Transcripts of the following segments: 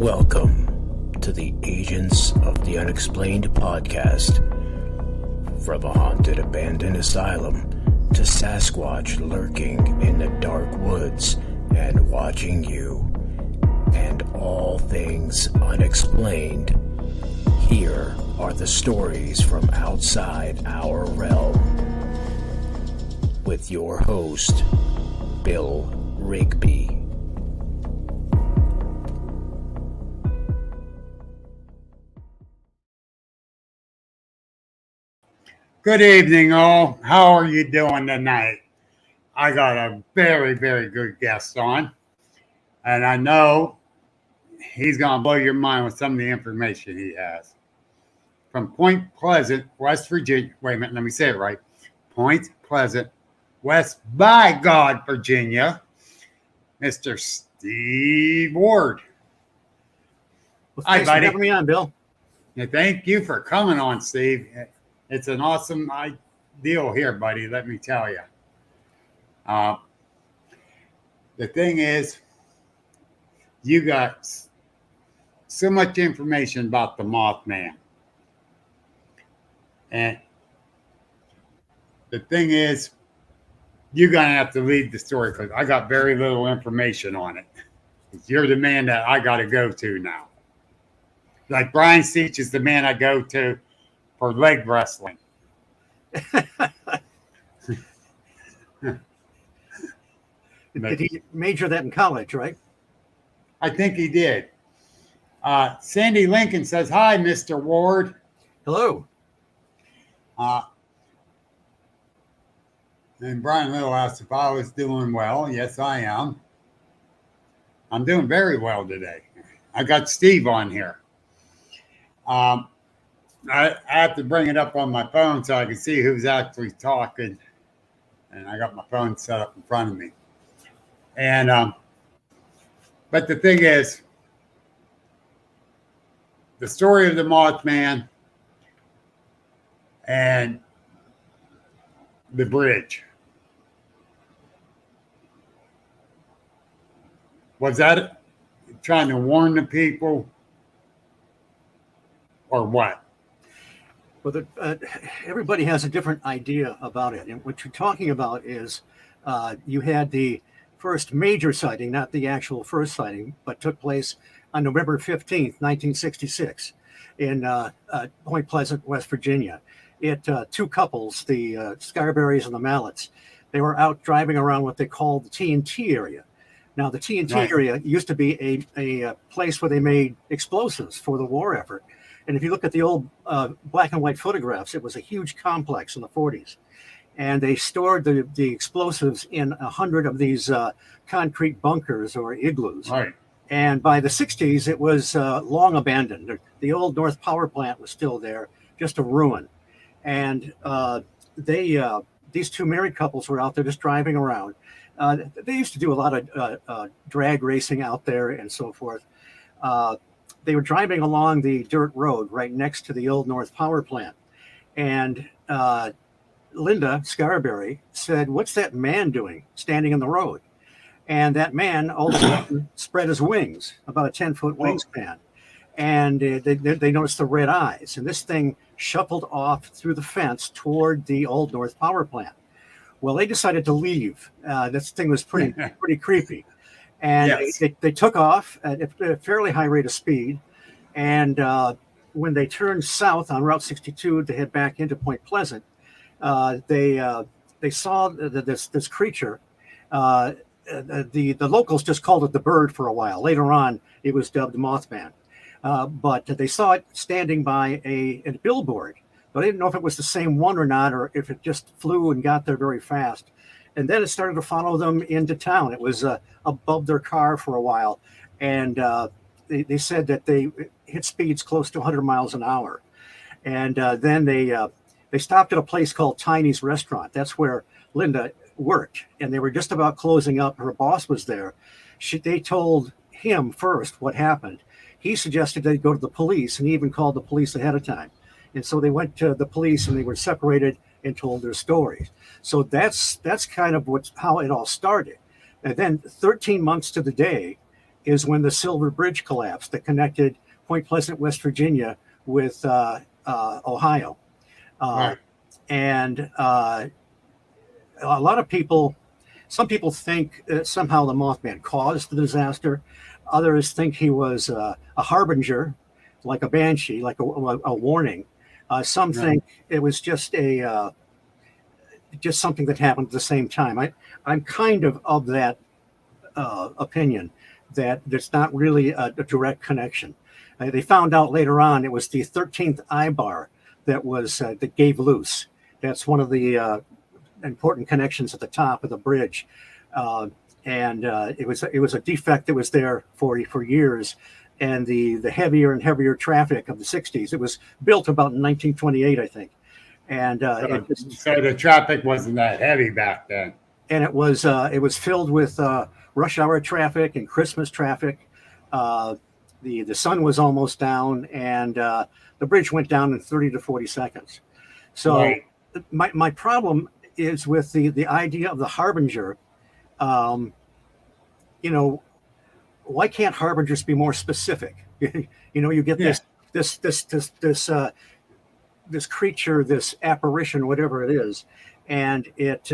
Welcome to the Agents of the Unexplained podcast. From a haunted abandoned asylum to Sasquatch lurking in the dark woods and watching you, and all things unexplained, here are the stories from outside our realm. With your host, Bill Rigby. Good evening, all. How are you doing tonight? I got a very, very good guest on, and I know he's going to blow your mind with some of the information he has. From Point Pleasant, West Virginia. Wait a minute, let me say it right. Point Pleasant, West by God, Virginia, Mr. Steve Ward. Well, thanks for having me on, Bill. Yeah, thank you for coming on, Steve. It's an awesome deal here, buddy, let me tell you. The thing is, you got so much information about the Mothman. And the thing is, you're going to have to lead the story because I got very little information on it. You're the man that I got to go to now. Like Brian Seach is the man I go to for leg wrestling. Did he major that in college, right? I think he did. Sandy Lincoln says, "Hi, Mr. Ward." Hello. And Brian Little asked if I was doing well. Yes, I am. I'm doing very well today. I got Steve on here. I have to bring it up on my phone so I can see who's actually talking. And I got my phone set up in front of me. And, but the thing is, the story of the Mothman and the bridge. Was that trying to warn the people or what? Well, everybody has a different idea about it. And what you're talking about is you had the first major sighting, not the actual first sighting, but took place on November 15th, 1966 in Point Pleasant, West Virginia. Two couples, the Scarberries and the Mallets, they were out driving around what they called the TNT area. Now, the TNT area used to be a place where they made explosives for the war effort. And if you look at the old black and white photographs, it was a huge complex in the 40s. And they stored the explosives in 100 of these concrete bunkers or igloos. Right. And by the 60s, it was long abandoned. The old North Power Plant was still there, just a ruin. And these two married couples were out there just driving around. They used to do a lot of drag racing out there and so forth. They were driving along the dirt road right next to the old North Power Plant. And Linda Scarberry said, "What's that man doing standing in the road?" And that man all of a sudden spread his wings, about a 10-foot wingspan. And they noticed the red eyes. And this thing shuffled off through the fence toward the old North Power Plant. Well, they decided to leave. This thing was pretty creepy. And yes, they took off at a fairly high rate of speed. And when they turned south on Route 62 to head back into Point Pleasant, they saw this creature. The locals just called it the bird for a while. Later on, it was dubbed Mothman. But they saw it standing by a billboard. But I didn't know if it was the same one or not, or if it just flew and got there very fast. And then it started to follow them into town. It was above their car for a while. And they said that they hit speeds close to 100 miles an hour. And then they stopped at a place called Tiny's Restaurant. That's where Linda worked. And they were just about closing up. Her boss was there. They told him first what happened. He suggested they go to the police, and he even called the police ahead of time. And so they went to the police, and they were separated and told their stories. So that's kind of how it all started. And then 13 months to the day, is when the Silver Bridge collapsed that connected Point Pleasant, West Virginia with Ohio. Right. And a lot of people, some people think that somehow the Mothman caused the disaster. Others think he was a harbinger, like a banshee, like a warning. Some think it was just something that happened at the same time. I'm kind of that opinion that there's not really a direct connection. They found out later on it was the 13th eye bar that gave loose. That's one of the important connections at the top of the bridge, and it was a defect that was there for years. And the heavier and heavier traffic of the 60s. It was built about in 1928, I think. And so the traffic wasn't that heavy back then. And it was filled with rush hour traffic and Christmas traffic. The sun was almost down, and the bridge went down in 30 to 40 seconds. So right. my problem is with the idea of the harbinger. Why can't harbingers be more specific? You get this creature, this apparition, whatever it is, and it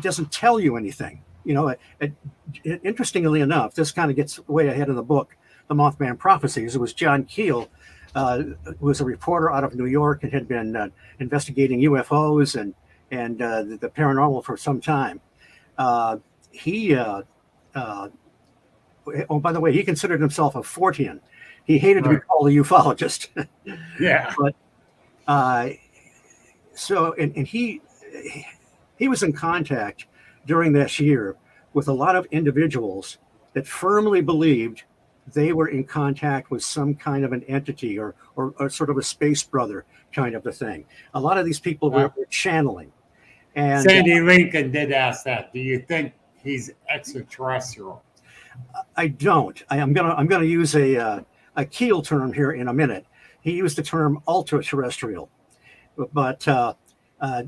doesn't tell you anything. Interestingly enough, this kind of gets way ahead of the book, The Mothman Prophecies. It was John Keel, who was a reporter out of New York and had been investigating UFOs and the paranormal for some time. Oh, by the way, he considered himself a Fortean. He hated to be called a ufologist. Yeah. But he was in contact during this year with a lot of individuals that firmly believed they were in contact with some kind of an entity or sort of a space brother kind of a thing. A lot of these people were channeling. And Sandy Lincoln did ask that. Do you think he's extraterrestrial? I don't. I'm gonna use a Keel term here in a minute. He used the term ultra-terrestrial, but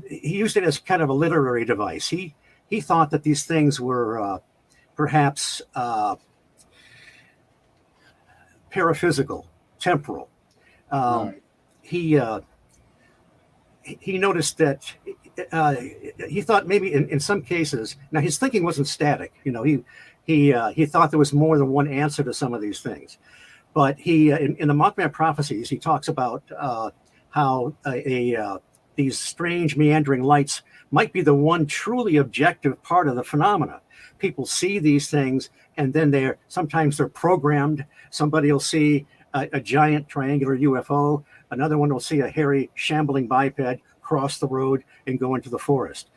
he used it as kind of a literary device. He thought that these things were perhaps paraphysical, temporal. He noticed that he thought maybe in some cases. Now his thinking wasn't static. He thought there was more than one answer to some of these things. But in the Mothman Prophecies, he talks about how these strange meandering lights might be the one truly objective part of the phenomena. People see these things, and then sometimes they're programmed. Somebody will see a giant triangular UFO. Another one will see a hairy, shambling biped cross the road and go into the forest.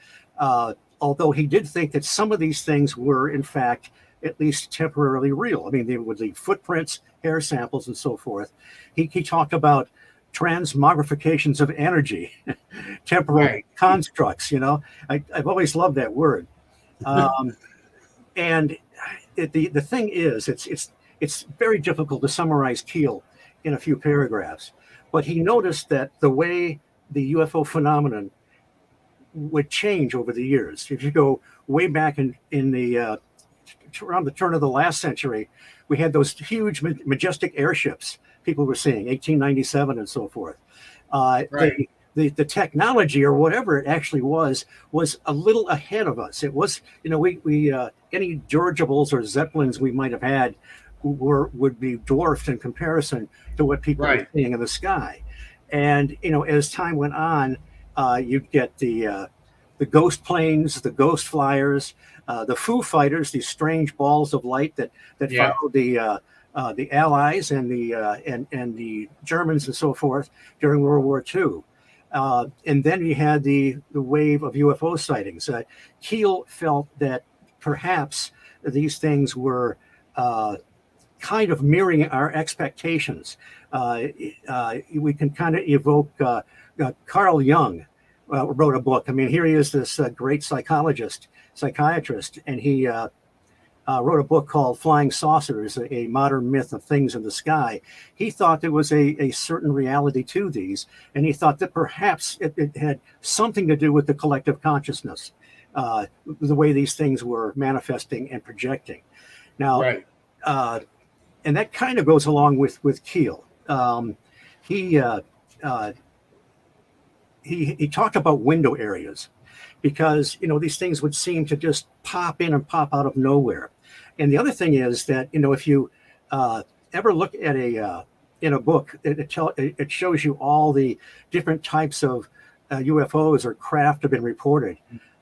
Although he did think that some of these things were, in fact, at least temporarily real. I mean, they would leave footprints, hair samples, and so forth. He talked about transmogrifications of energy, temporal constructs. I've always loved that word. And the thing is, it's very difficult to summarize Keel in a few paragraphs. But he noticed that the way the UFO phenomenon would change over the years. If you go way back in the around the turn of the last century, we had those huge majestic airships people were seeing, 1897 and so forth. The technology or whatever it actually was a little ahead of us. It was, we any dirigibles or zeppelins we might have had would be dwarfed in comparison to what people were seeing in the sky. And as time went on, you'd get the ghost planes, the ghost flyers, the Foo Fighters, these strange balls of light that followed the Allies and the Germans and so forth during World War II. And then you had the wave of UFO sightings. Keel felt that perhaps these things were kind of mirroring our expectations. We can kind of evoke Carl Jung wrote a book. I mean, here he is, this great psychiatrist, and he wrote a book called Flying Saucers, a modern myth of things in the sky. He thought there was a certain reality to these, and he thought that perhaps it had something to do with the collective consciousness, the way these things were manifesting and projecting. Now, and that kind of goes along with Keel. He talked about window areas because these things would seem to just pop in and pop out of nowhere. And the other thing is that if you ever look at in a book, it shows you all the different types of UFOs or craft have been reported.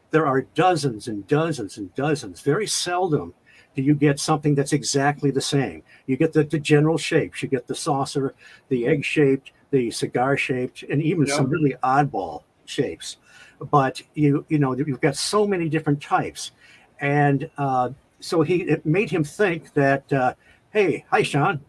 There are dozens and dozens and dozens. Very seldom do you get something that's exactly the same. You get the general shapes. You get the saucer, the egg-shaped, the cigar-shaped, and even some really oddball shapes. But you've got so many different types, and so it made him think that, hey, hi, Sean.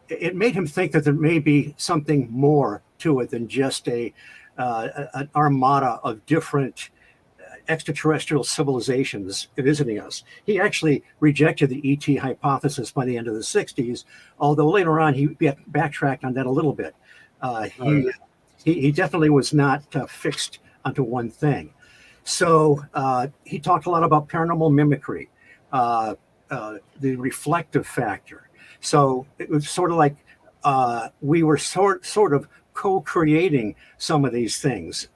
It made him think that there may be something more to it than just an armada of different extraterrestrial civilizations visiting us. He actually rejected the ET hypothesis by the end of the 60s, although later on he backtracked on that a little bit. He definitely was not fixed onto one thing. So he talked a lot about paranormal mimicry, the reflective factor. So it was sort of like we were sort of co-creating some of these things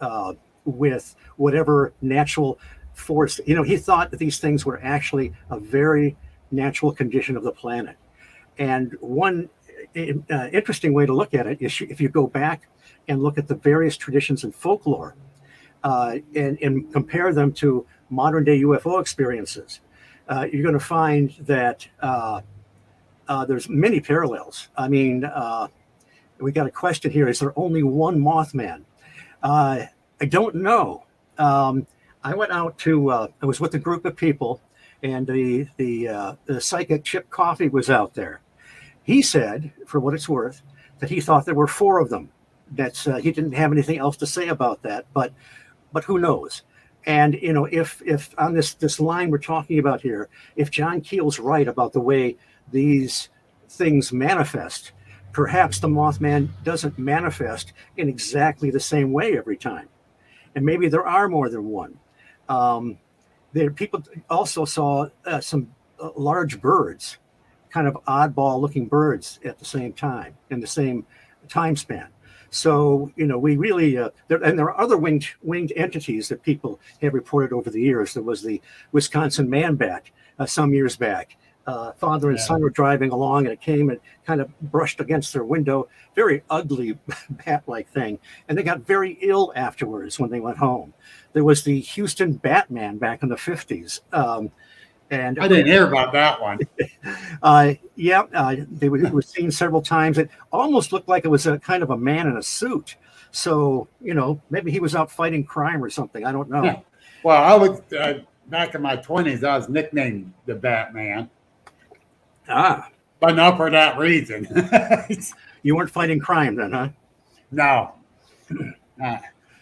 with whatever natural force. He thought that these things were actually a very natural condition of the planet. And one interesting way to look at it is if you go back and look at the various traditions and folklore and compare them to modern day UFO experiences, you're going to find that there's many parallels. I mean, we got a question here. Is there only one Mothman? I don't know. I went out I was with a group of people, and the psychic Chip Coffey was out there. He said, for what it's worth, that he thought there were 4 of them. He didn't have anything else to say about that, but who knows? And if on this line we're talking about here, if John Keel's right about the way these things manifest, perhaps the Mothman doesn't manifest in exactly the same way every time. And maybe there are more than one. People also saw some large birds, kind of oddball looking birds at the same time, in the same time span. So, we really, there are other winged entities that people have reported over the years. There was the Wisconsin man bat some years back. Father and son were driving along, and it came and kind of brushed against their window. Very ugly bat-like thing. And they got very ill afterwards when they went home. There was the Houston Batman back in the 50s. And I didn't hear about that one. They were seen several times. It almost looked like it was a kind of a man in a suit. So, maybe he was out fighting crime or something. I don't know. Yeah. Well, I was back in my 20s. I was nicknamed the Batman. But not for that reason. You weren't fighting crime then, huh? No.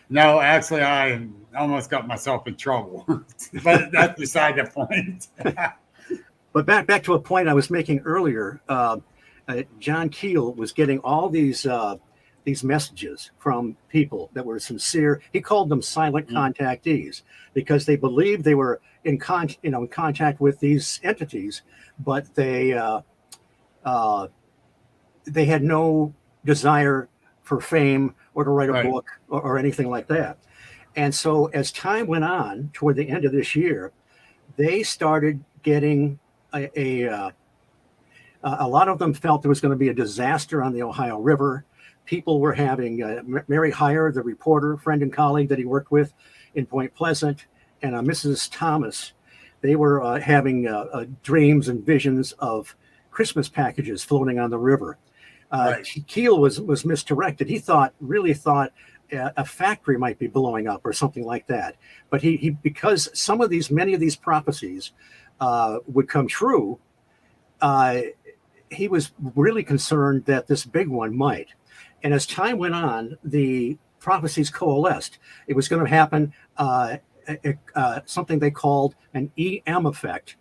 No, actually, I almost got myself in trouble. But that's beside the point. But back to a point I was making earlier, John Keel was getting all these messages from people that were sincere. He called them silent contactees because they believed they were in contact with these entities, but they had no desire for fame or to write a book or anything like that. And so as time went on toward the end of this year, they started getting a lot of them felt there was going to be a disaster on the Ohio River. People were having Mary Heyer, the reporter, friend and colleague that he worked with in Point Pleasant, and Mrs. Thomas. They were having dreams and visions of Christmas packages floating on the river. Keel was misdirected. He really thought a factory might be blowing up or something like that. But he because many of these prophecies would come true, he was really concerned that this big one might. And as time went on, the prophecies coalesced. It was going to happen, something they called an EM effect.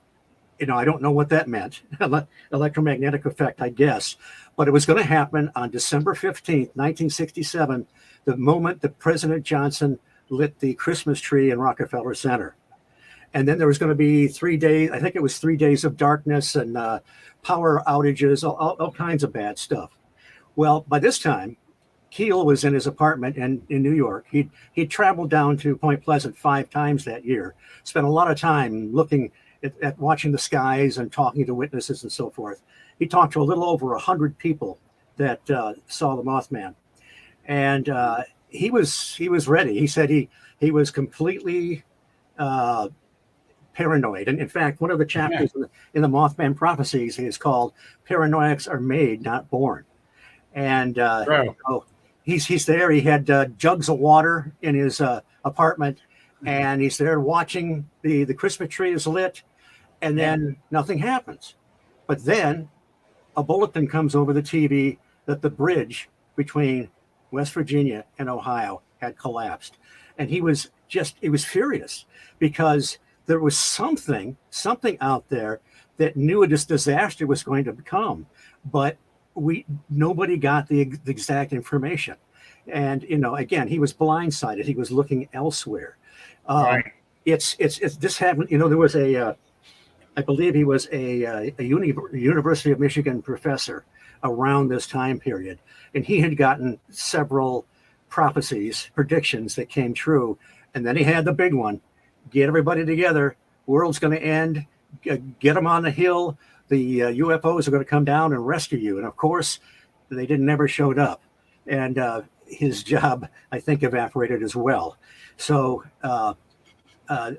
I don't know what that meant, electromagnetic effect, I guess. But it was going to happen on December 15th, 1967, the moment that President Johnson lit the Christmas tree in Rockefeller Center. And then there was going to be 3 days, I think it was 3 days of darkness and power outages, all kinds of bad stuff. Well, by this time, Keel was in his apartment in New York. He'd traveled down to Point Pleasant 5 times that year, spent a lot of time looking at watching the skies and talking to witnesses and so forth. He talked to a little over 100 people that saw the Mothman. And he was ready. He said he was completely paranoid. And in fact, one of the chapters in the Mothman Prophecies is called "Paranoiacs Are Made, Not Born." And so he's there. He had jugs of water in his apartment, and he's there watching the Christmas tree is lit, and then nothing happens. But then a bulletin comes over the TV that the bridge between West Virginia and Ohio had collapsed. And he was furious because there was something out there that knew this disaster was going to come, but nobody got the exact information. And, again, he was blindsided. He was looking elsewhere. Right. It's this happened, there was I believe he was a University of Michigan professor around this time period. And he had gotten several prophecies, predictions that came true. And then he had the big one: get everybody together. World's going to end. Get them on the hill. The UFOs are going to come down and rescue you. And of course, they never showed up. And his job, I think, evaporated as well. So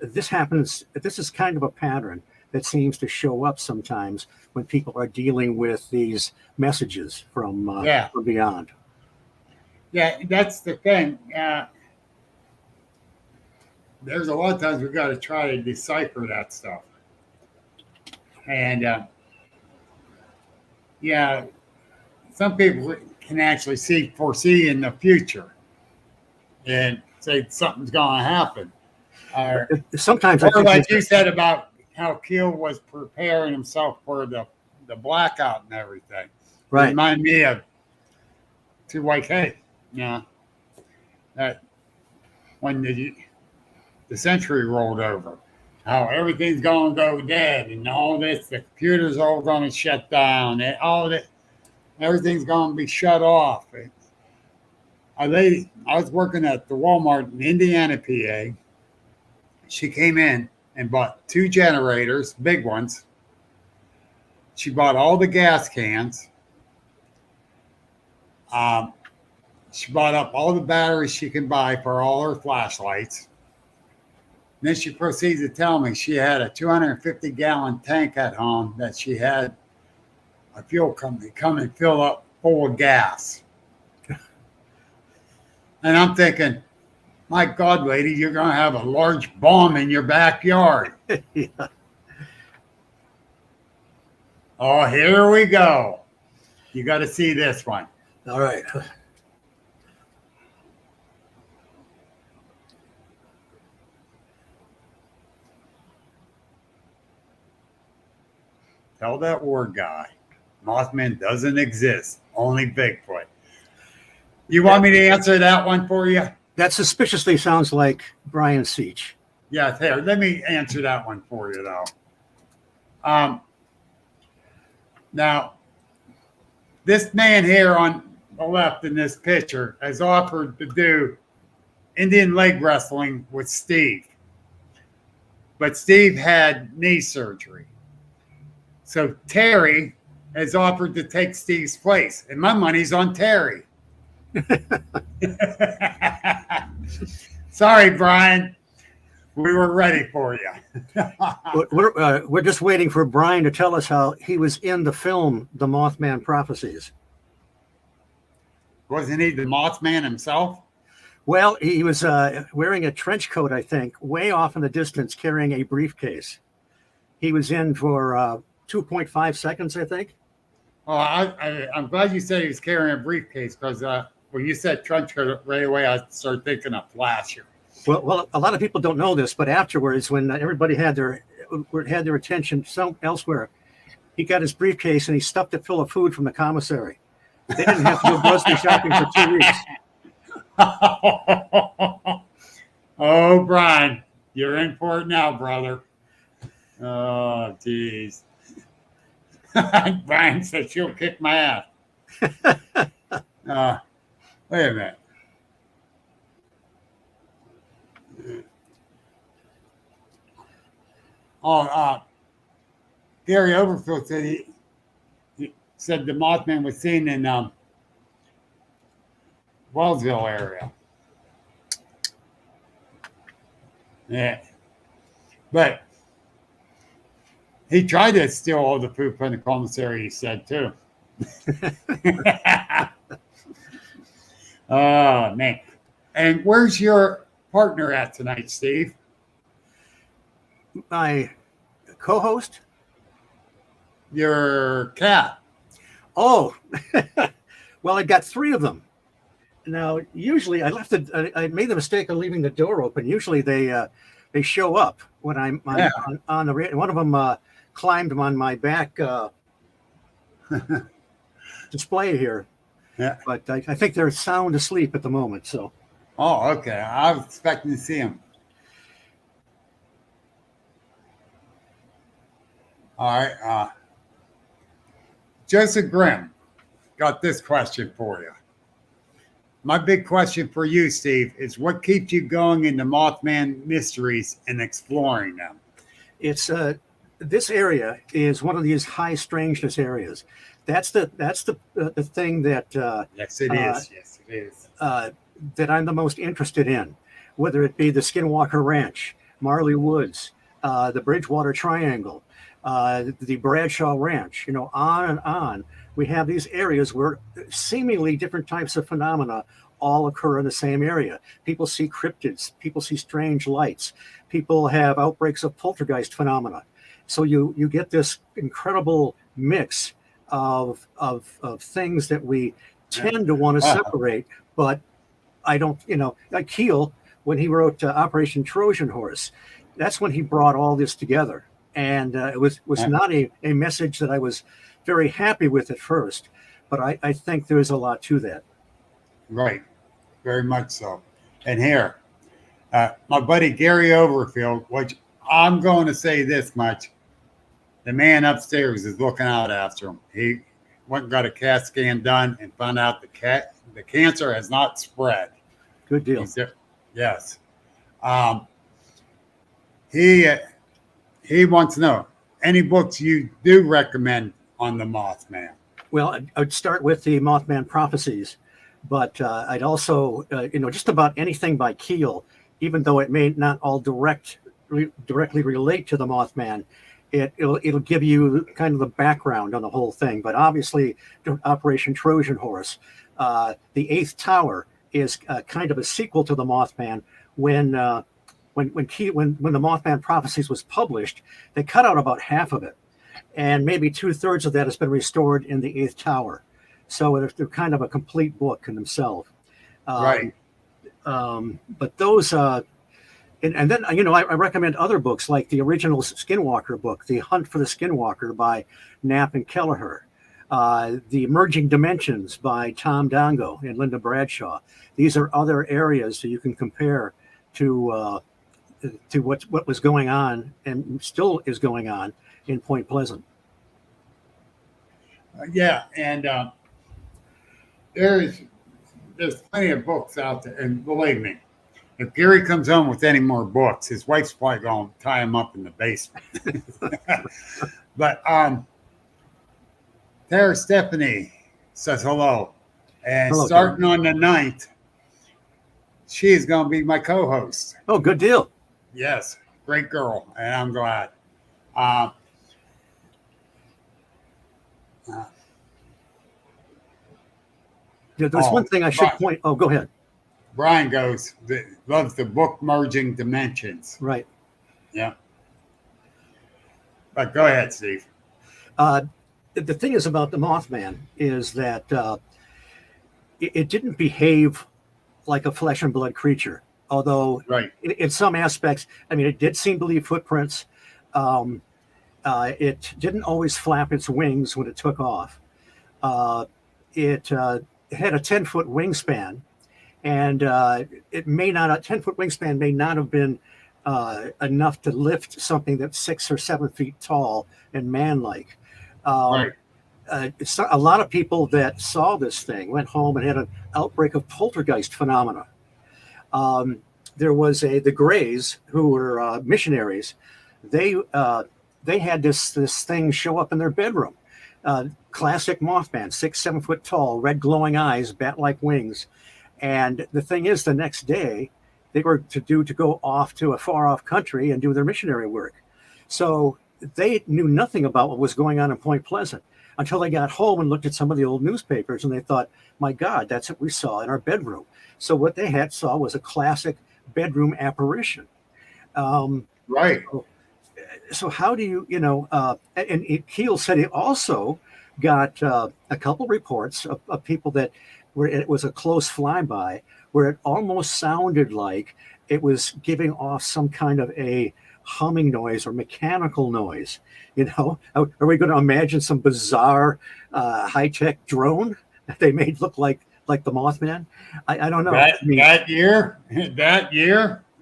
this happens. This is kind of a pattern that seems to show up sometimes when people are dealing with these messages from beyond. Yeah, that's the thing. There's a lot of times we've got to try to decipher that stuff. And some people can actually foresee in the future and say something's going to happen. Sometimes, or like you said about how Keel was preparing himself for the blackout and everything. Right. Remind me of Two White Hay. Yeah. That when the century rolled over, how everything's going to go dead and all this, the computers all going to shut down and all that, everything's going to be shut off. A lady, I was working at the Walmart in Indiana, PA. She came in and bought 2 generators, big ones. She bought all the gas cans. She bought up all the batteries she can buy for all her flashlights. And then she proceeds to tell me she had a 250-gallon tank at home that she had a fuel company come and fill up full of gas. And I'm thinking, my God, lady, you're going to have a large bomb in your backyard. Yeah. Oh, here we go. You got to see this one. All right. Tell that war guy, Mothman doesn't exist, only Bigfoot. You want me to answer that one for you? That suspiciously sounds like Brian Seach. Yeah, here, let me answer that one for you, though. Now, this man here on the left in this picture has offered to do Indian leg wrestling with Steve. But Steve had knee surgery. So Terry has offered to take Steve's place, and my money's on Terry. Sorry, Brian. We were ready for you. We're just waiting for Brian to tell us how he was in the film The Mothman Prophecies. Wasn't he the Mothman himself? Well, he was wearing a trench coat, I think, way off in the distance, carrying a briefcase. He was in for 2.5 seconds, I think. Oh, I'm glad you said he was carrying a briefcase, because when you said trench coat right away, I started thinking of Flash here. Well, a lot of people don't know this, but afterwards, when everybody had their attention elsewhere, he got his briefcase and he stuffed it full of food from the commissary. They didn't have to go grocery shopping for 2 weeks. Oh, Brian, You're in for it now, brother. Oh, jeez. Brian said she'll kick my ass. Wait a minute. Gary Overfield said he said the Mothman was seen in Wellsville area. Yeah. But he tried to steal all the food from the commissary, he said, too. Oh, man. And where's your partner at tonight, Steve? My co-host? Your cat. Oh, well, I got 3 of them. Now, usually I made the mistake of leaving the door open. Usually they show up when I'm on the radio. One of them climbed on my back display here. Yeah. But I think they're sound asleep at the moment. So. Oh, okay. I was expecting to see him. All right. Joseph Grimm got this question for you. My big question for you, Steve, is what keeps you going in the Mothman mysteries and exploring them? It's this area is one of these high strangeness areas. That's the thing that yes, it is. Yes, it is. That I'm the most interested in, whether it be the Skinwalker Ranch, Marley Woods, the Bridgewater Triangle, the Bradshaw Ranch, on and on. We have these areas where seemingly different types of phenomena all occur in the same area. People see cryptids, people see strange lights, people have outbreaks of poltergeist phenomena. So you get this incredible mix of things that we tend to want to separate, but I don't, like Keel, when he wrote Operation Trojan Horse, that's when he brought all this together. And it was not a message that I was very happy with at first, but I think there's a lot to that. Right. Very much so. And here, my buddy Gary Overfield, which I'm going to say this much, the man upstairs is looking out after him. He went and got a CAT scan done and found out the cancer has not spread. Good deal. Yes. He wants to know any books you do recommend on the Mothman. Well, I'd start with the Mothman Prophecies, but I'd also, just about anything by Keel, even though it may not all directly relate to the Mothman, it'll give you kind of the background on the whole thing. But obviously, Operation Trojan Horse, the Eighth Tower is kind of a sequel to the Mothman. When the Mothman Prophecies was published, they cut out about half of it, and maybe 2/3 of that has been restored in the Eighth Tower. So they're kind of a complete book in themselves. Right. But those, and then I recommend other books like the original Skinwalker book, The Hunt for the Skinwalker by Knapp and Kelleher, The Emerging Dimensions by Tom Dongo and Linda Bradshaw. These are other areas that you can compare to what was going on and still is going on in Point Pleasant. Yeah, and there's plenty of books out there, and believe me, if Gary comes home with any more books, his wife's probably going to tie him up in the basement. But Tara Stephanie says hello, and hello, starting Tara. on the 9th, she is going to be my co-host. Oh, good deal. Yes, great girl, and I'm glad. There's one thing I should point. Oh, go ahead. Brian loves the book Merging Dimensions. Right. Yeah. But go ahead, Steve. The thing is about the Mothman is that it didn't behave like a flesh and blood creature, although right. in some aspects, it did seem to leave footprints. It didn't always flap its wings when it took off. It had a 10-foot wingspan, and 10-foot wingspan may not have been enough to lift something that's 6 or 7 feet tall and man-like. Right. A lot of people that saw this thing went home and had an outbreak of poltergeist phenomena. There was the Greys, who were missionaries. They had this thing show up in their bedroom. Classic Mothman, 6, 7 foot tall, red glowing eyes, bat-like wings. And the thing is, the next day, they were to go off to a far-off country and do their missionary work. So they knew nothing about what was going on in Point Pleasant until they got home and looked at some of the old newspapers, and they thought, my God, that's what we saw in our bedroom. So what they saw was a classic bedroom apparition. Right. So how do you, and Keel said he also got a couple reports of people that where it was a close flyby, where it almost sounded like it was giving off some kind of a humming noise or mechanical noise. Are we going to imagine some bizarre high-tech drone that they made look like the Mothman? I don't know. That year,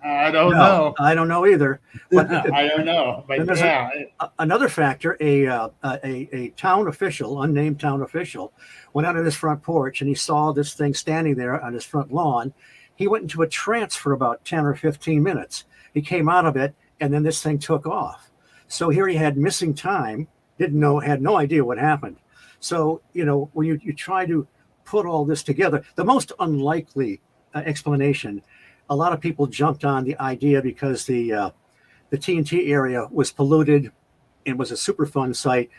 I don't know. I don't know either. But I don't know. But yeah. Another factor, a town official, unnamed town official, went out on his front porch and he saw this thing standing there on his front lawn. He went into a trance for about 10 or 15 minutes. He came out of it, and then this thing took off. So here he had missing time, had no idea what happened. So, when you try to put all this together, the most unlikely explanation, a lot of people jumped on the idea because the TNT area was polluted and was a Superfund site.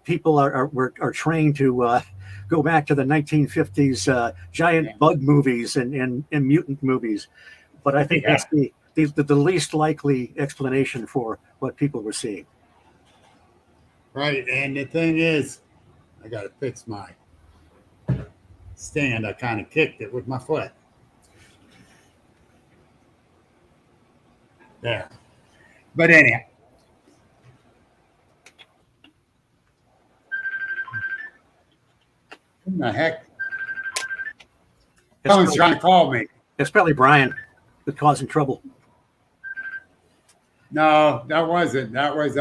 People are trained to go back to the 1950s giant bug movies and mutant movies. But I think that's the least likely explanation for what people were seeing. Right. And the thing is, I got to fix my stand. I kind of kicked it with my foot. There. But anyhow. What the heck? Someone's trying to call me. It's probably Brian that's causing trouble. No, that wasn't. That was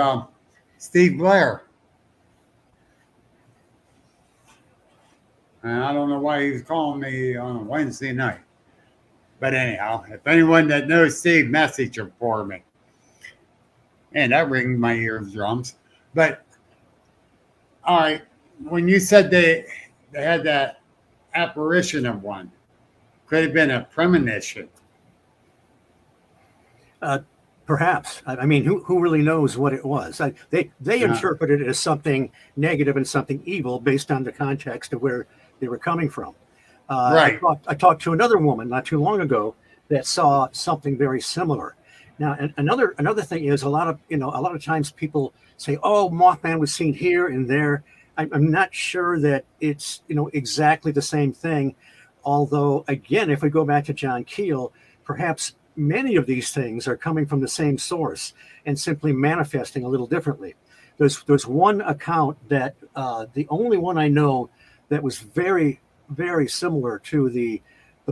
Steve Blair. And I don't know why he was calling me on a Wednesday night. But anyhow, if anyone that knows Steve, message him for me. And that rings my eardrums. But all right, when you said they had that apparition of one, could have been a premonition. Perhaps. I mean, who really knows what it was? They interpreted it as something negative and something evil based on the context of where they were coming from. Right. I talked to another woman not too long ago that saw something very similar. Now, and another thing is a lot of times people say, "Oh, Mothman was seen here and there." I'm not sure that it's exactly the same thing. Although, again, if we go back to John Keel, perhaps many of these things are coming from the same source and simply manifesting a little differently. There's one account that the only one I know that was very, very similar to the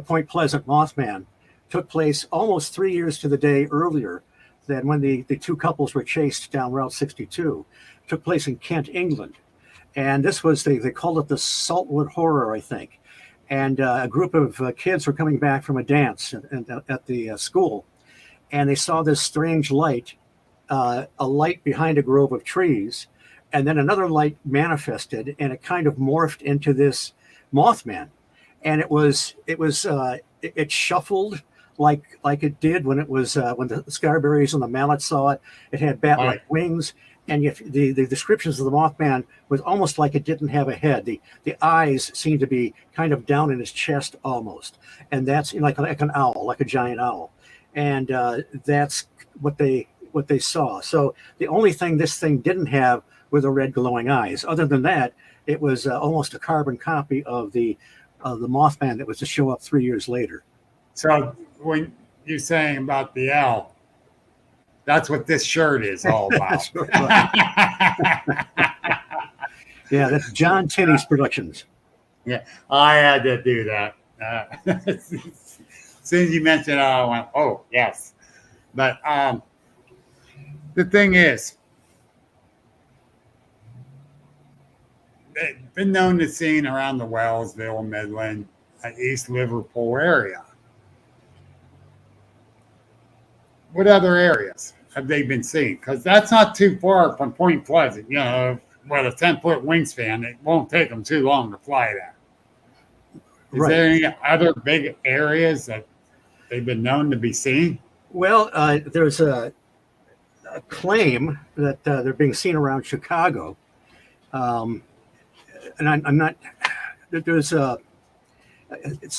Point Pleasant Mothman took place almost 3 years to the day earlier than when the two couples were chased down Route 62. It took place in Kent, England. And this was, they called it the Saltwood Horror, I think. And a group of kids were coming back from a dance at the school. And they saw this strange light, a light behind a grove of trees. And then another light manifested, and it kind of morphed into this Mothman. And it shuffled like it did when it was when the Scarberries and the Mallets saw it. It had bat-like wings. And the descriptions of the Mothman was almost like it didn't have a head. The eyes seemed to be kind of down in his chest almost. And that's like an owl, like a giant owl. And that's what they saw. So the only thing this thing didn't have were the red glowing eyes. Other than that, it was almost a carbon copy of the Mothman that was to show up 3 years later. So when you're saying about the owl, that's what this shirt is all about. Yeah, that's John Tinney's Productions. Yeah, I had to do that. As soon as you mentioned it, I went, oh, yes. But the thing is, they've been known to seen around the Wellsville, Midland, East Liverpool area. What other areas have they been seen? Because that's not too far from Point Pleasant. You know, with a 10-foot wingspan, it won't take them too long to fly that. Is there any other big areas that they've been known to be seen? Well, there's a claim that they're being seen around Chicago. And I'm not, there's some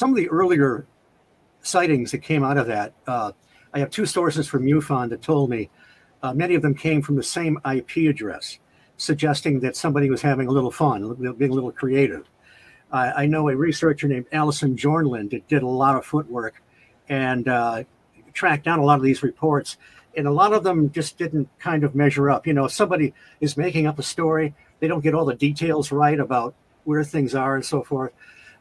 of the earlier sightings that came out of that. I have two sources from MUFON that told me many of them came from the same IP address, suggesting that somebody was having a little fun, being a little creative. I know a researcher named Alison Jornlund that did a lot of footwork and tracked down a lot of these reports, and a lot of them just didn't kind of measure up. You know, if somebody is making up a story, they don't get all the details right about where things are and so forth.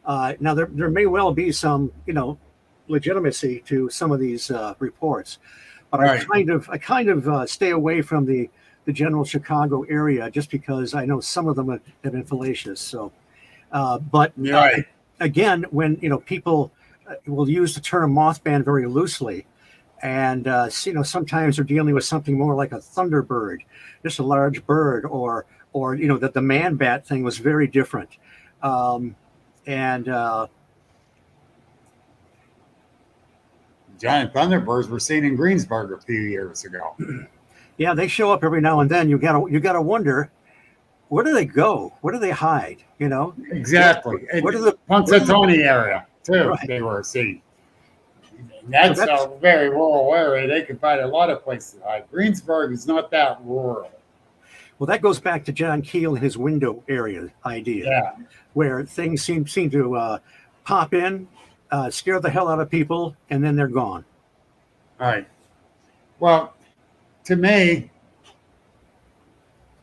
Now, there may well be some, you know, legitimacy to some of these reports, but I kind of stay away from the general Chicago area just because I know some of them have been fallacious. So, but again, when you know people will use the term Mothman very loosely, and you know sometimes they're dealing with something more like a thunderbird, just a large bird, or you know that the man bat thing was very different, Giant thunderbirds were seen in Greensburg a few years ago. Yeah, they show up every now and then. You gotta wonder, where do they go? Where do they hide? You know, exactly. What are the Punxsutawney area too? Right. They were seen. And that's a very rural area. They can find a lot of places to hide. Greensburg is not that rural. Well, that goes back to John Keel and his window area idea, where things seem to pop in, scare the hell out of people, and then they're gone. All right. Well, to me,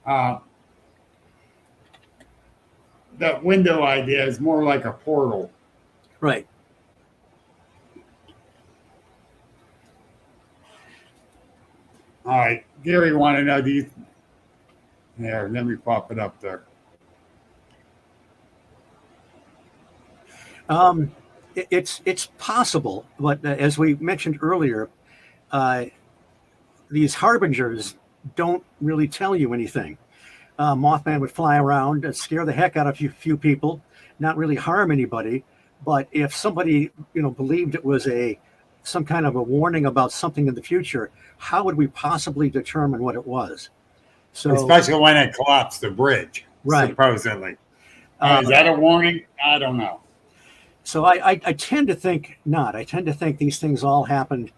that window idea is more like a portal. Right. All right. Gary, want to know, there, let me pop it up there. It's possible, but as we mentioned earlier, these harbingers don't really tell you anything. Mothman would fly around and scare the heck out of a few people, not really harm anybody. But if somebody, you know, believed it was some kind of a warning about something in the future, how would we possibly determine what it was? So, especially when it collapsed the bridge, right? Supposedly, is that a warning? I don't know. So I tend to think not. I tend to think these things all happened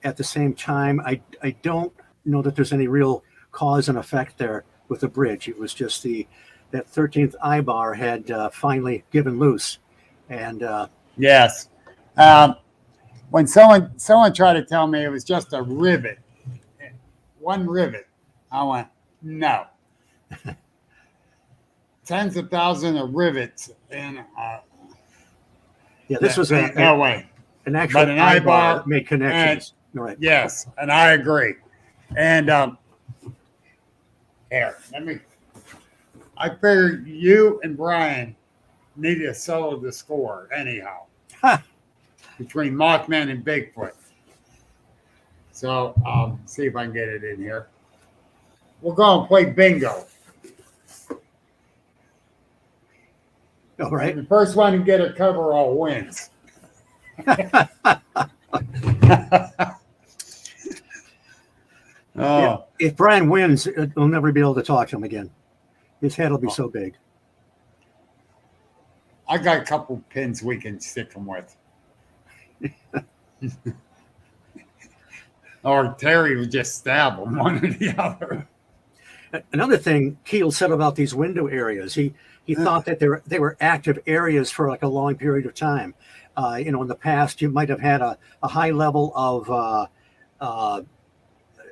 at the same time. I don't know that there's any real cause and effect there with the bridge. It was just that 13th eye bar had finally given loose, and yes. When someone tried to tell me it was just a rivet, one rivet, I went, no. Tens of thousands of rivets in. Yeah, this was no way. An actual eye bar made connections. Right. Yes, and I agree. And here, I figure you and Brian need to settle the score anyhow between Mothman and Bigfoot. So see if I can get it in here. We're going to play bingo. All right. The first one to get a coverall wins. Oh. If Brian wins, we'll never be able to talk to him again. His head will be so big. I got a couple pins we can stick him with. Or Terry would just stab him, one or the other. Another thing Keel said about these window areas, he thought that they were active areas for like a long period of time. You know, in the past, you might have had a high level of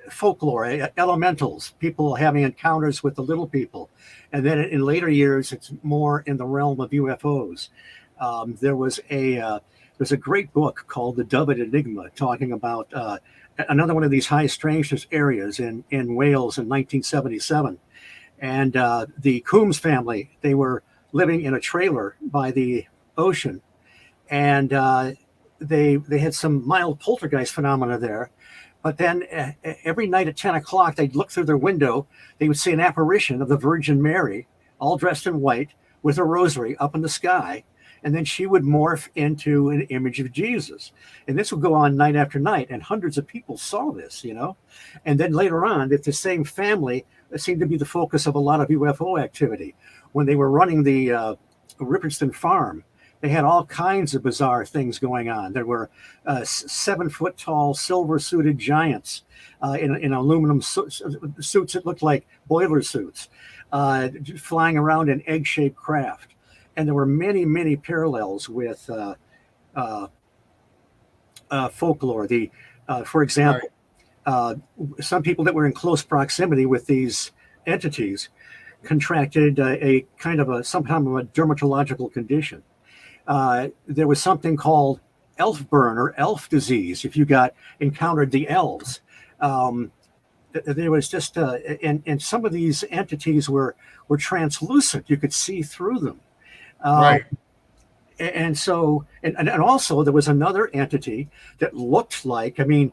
folklore, elementals, people having encounters with the little people. And then in later years, it's more in the realm of UFOs. There's a great book called The Dovey Enigma, talking about another one of these high strangeness areas in Wales in 1977. And the Coombs family, they were living in a trailer by the ocean. And they had some mild poltergeist phenomena there. But then every night at 10 o'clock, they'd look through their window. They would see an apparition of the Virgin Mary, all dressed in white, with a rosary up in the sky. And then she would morph into an image of Jesus. And this would go on night after night. And hundreds of people saw this, you know. And then later on, that the same family seemed to be the focus of a lot of UFO activity. When they were running the Ripperston farm, they had all kinds of bizarre things going on. There were 7-foot tall silver suited giants in aluminum suits that looked like boiler suits, flying around in egg shaped craft. And there were many, many parallels with folklore. For example, some people that were in close proximity with these entities contracted a kind of a dermatological condition. There was something called elf burn or elf disease if you encountered the elves. There was just and some of these entities were translucent. You could see through them. Right. And so, and also there was another entity that looked like, they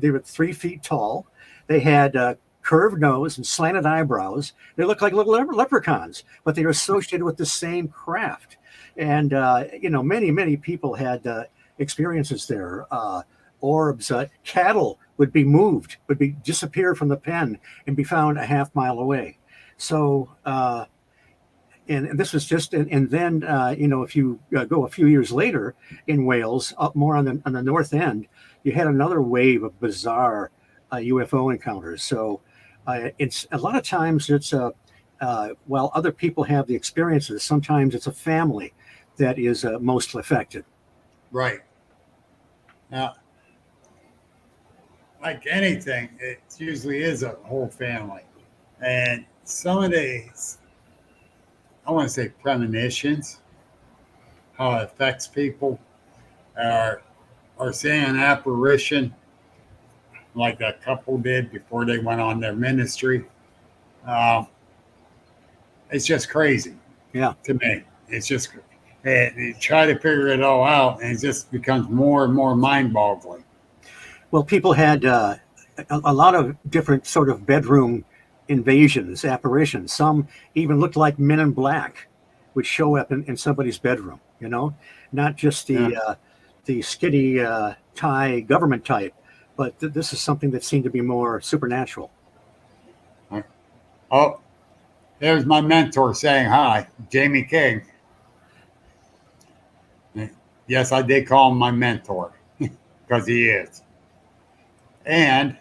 were 3 feet tall. They had a curved nose and slanted eyebrows. They looked like little leprechauns, but they were associated with the same craft. And, many, many people had experiences there. Orbs, cattle would be moved, disappear from the pen and be found a half mile away. So, and this was just, and then, if you go a few years later in Wales, up more on the north end, you had another wave of bizarre UFO encounters. So it's a lot of times it's while other people have the experiences, sometimes it's a family that is most affected. Right. Now, like anything, it usually is a whole family. And some of these, I want to say premonitions, how it affects people, or seeing an apparition like that couple did before they went on their ministry. It's just crazy. Yeah. To me, it's just, you try to figure it all out, and it just becomes more and more mind-boggling. Well, people had a lot of different sort of bedroom invasions, apparitions. Some even looked like Men in Black would show up in somebody's bedroom, not just the skitty Thai government type, but this is something that seemed to be more supernatural. Oh, there's my mentor saying hi, Jamie King. Yes, I did call him my mentor because he is. And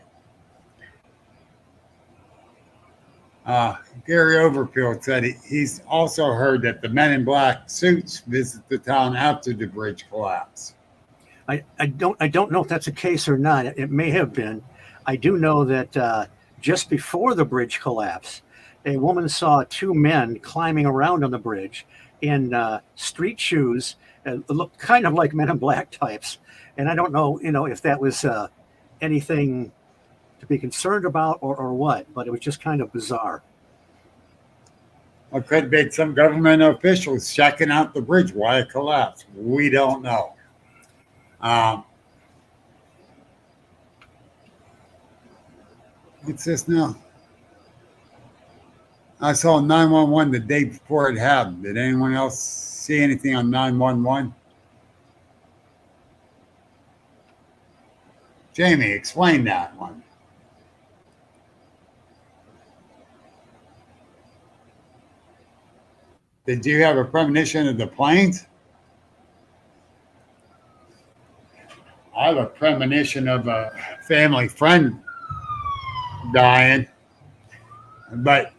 Gary Overfield said he's also heard that the Men in Black suits visit the town after the bridge collapse. I don't know if that's the case or not. It may have been. I do know that just before the bridge collapse, a woman saw 2 men climbing around on the bridge in street shoes, looked kind of like Men in Black types. And I don't know, if that was anything to be concerned about or what, but it was just kind of bizarre. It could be some government officials checking out the bridge, why it collapsed. We don't know. What's this now? I saw 911 the day before it happened. Did anyone else see anything on 911? Jamie, explain that one. Did you have a premonition of the planes? I have a premonition of a family friend dying, but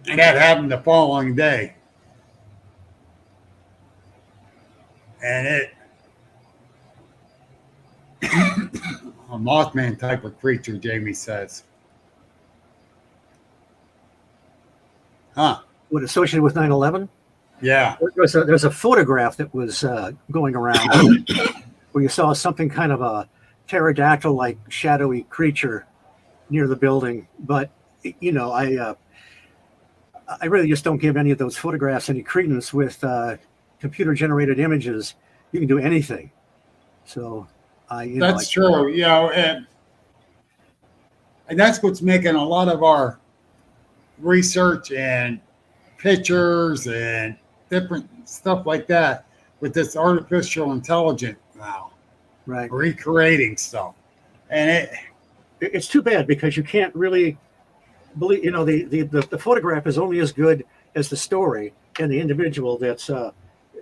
and that happened the following day. And a Mothman type of creature, Jamie says. Huh. What, associated with 9/11? Yeah. There's a photograph that was going around where you saw something kind of pterodactyl-like shadowy creature near the building. But I really just don't give any of those photographs any credence. With computer-generated images, you can do anything. So, That's true. And that's what's making a lot of our research and pictures and different stuff like that with this artificial intelligence now, right, recreating stuff. And it's too bad, because you can't really believe, the photograph is only as good as the story and the individual that's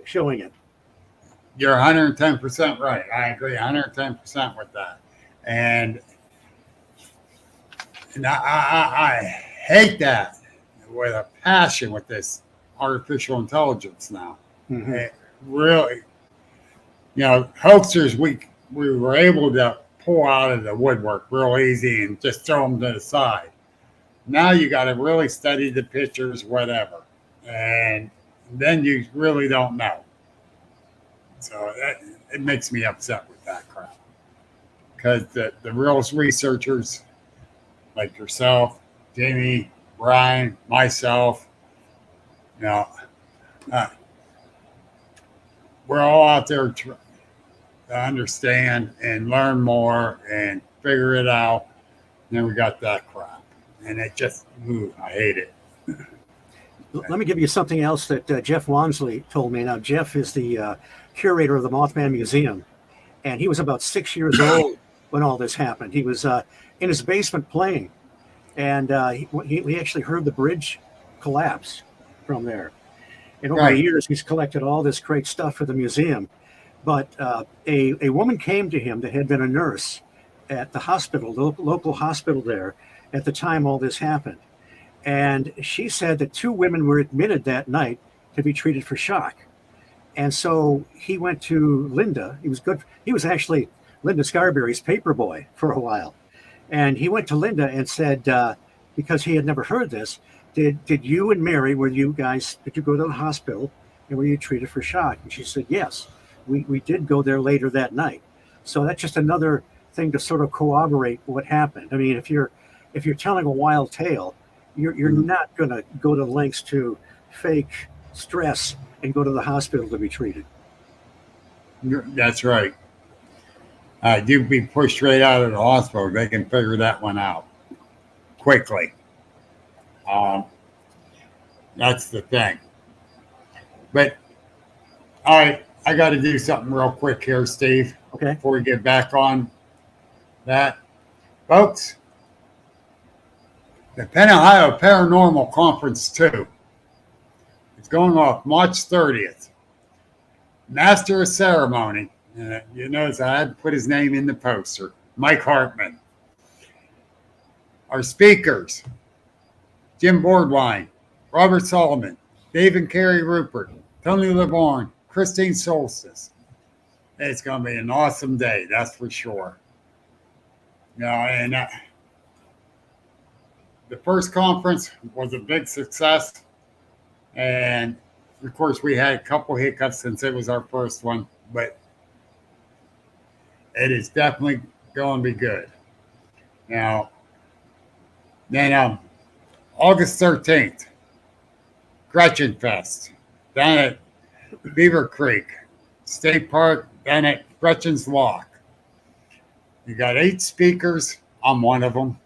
showing it. You're 110% right. I agree 110% with that. And I hate that with a passion with this artificial intelligence now. Mm-hmm. It really, hoaxers, we were able to pull out of the woodwork real easy and just throw them to the side. Now you got to really study the pictures, whatever. And then you really don't know. So it makes me upset with that crap. Because the real researchers, like yourself, Jamie, Brian, myself, we're all out there to understand and learn more and figure it out. And then we got that crap. And it just, I hate it. Let me give you something else that Jeff Wansley told me. Now, Jeff is the curator of the Mothman Museum, and he was about 6 years old when all this happened. He was in his basement playing, and he actually heard the bridge collapse from there. And over the years, he's collected all this great stuff for the museum. But a woman came to him that had been a nurse at the hospital, the local hospital there, at the time all this happened. And she said that 2 women were admitted that night to be treated for shock. And so he went to Linda. He was actually Linda Scarberry's paper boy for a while. And he went to Linda and said, because he had never heard this, did you and Mary, did you go to the hospital and were you treated for shock? And she said, yes, we did go there later that night. So that's just another thing to sort of corroborate what happened. I mean, if you're telling a wild tale, you're not going to go to lengths to fake stress and go to the hospital to be treated. That's right. You'd be pushed right out of the hospital. They can figure that one out quickly. That's the thing. But, all right, I got to do something real quick here, Steve. Okay. Before we get back on that. Folks, the Penn Ohio Paranormal Conference 2 is going off March 30th. Master of Ceremony, you notice I had to put his name in the poster, Mike Hartman. Our speakers, Jim Boardwine, Robert Solomon, Dave and Carrie Rupert, Tony LeBorn, Christine Solstice. It's going to be an awesome day, that's for sure. And the first conference was a big success. And, of course, we had a couple hiccups since it was our first one. But it is definitely going to be good. Now, then August 13th, Gretchen Fest down at Beaver Creek State Park, down at Gretchen's Lock. You got 8 speakers. I'm one of them.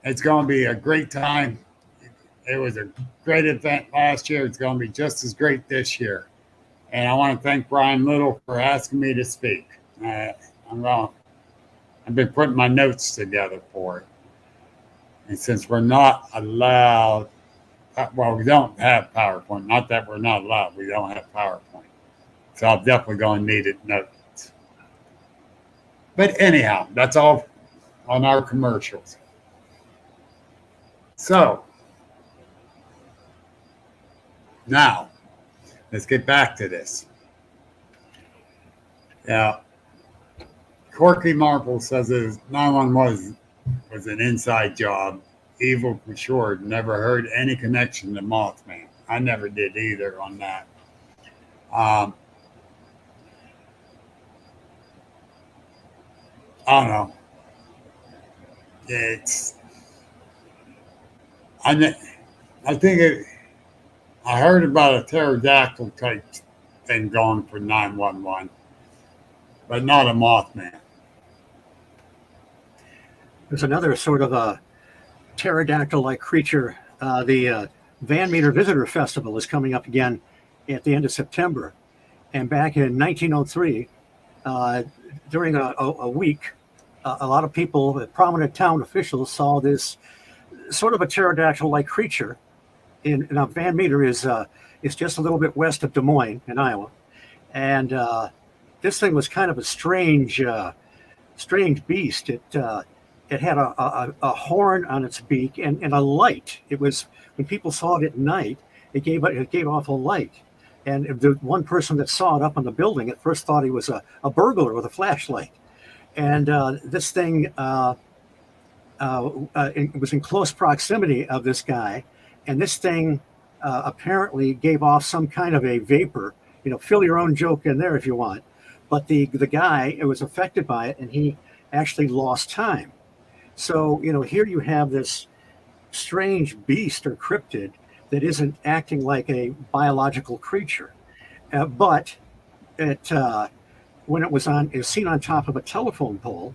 It's going to be a great time. It was a great event last year. It's going to be just as great this year. And I want to thank Brian Little for asking me to speak. I've been putting my notes together for it. And since we're not allowed, we don't have PowerPoint. Not that we're not allowed. We don't have PowerPoint. So I'm definitely going to need it notes. But anyhow, that's all on our commercials. So, now, let's get back to this. Now, Corky Marple says his 911 was an inside job. Evil for sure. Never heard any connection to Mothman. I never did either on that. I don't know. It's I kn- I think it. I heard about a pterodactyl type thing going for 911, but not a Mothman. There's another sort of a pterodactyl-like creature. The Van Meter Visitor Festival is coming up again at the end of September. And back in 1903, during a week, a lot of people, prominent town officials, saw this sort of a pterodactyl-like creature. Now Van Meter is just a little bit west of Des Moines in Iowa, and this thing was kind of a strange beast. It had a horn on its beak and a light. It was, when people saw it at night, it gave off a light. And the one person that saw it up on the building at first thought he was a burglar with a flashlight. And this thing it was in close proximity of this guy. And this thing apparently gave off some kind of a vapor. Fill your own joke in there if you want. But the guy, it was affected by it, and he actually lost time. So, here you have this strange beast or cryptid that isn't acting like a biological creature. But when it was seen on top of a telephone pole,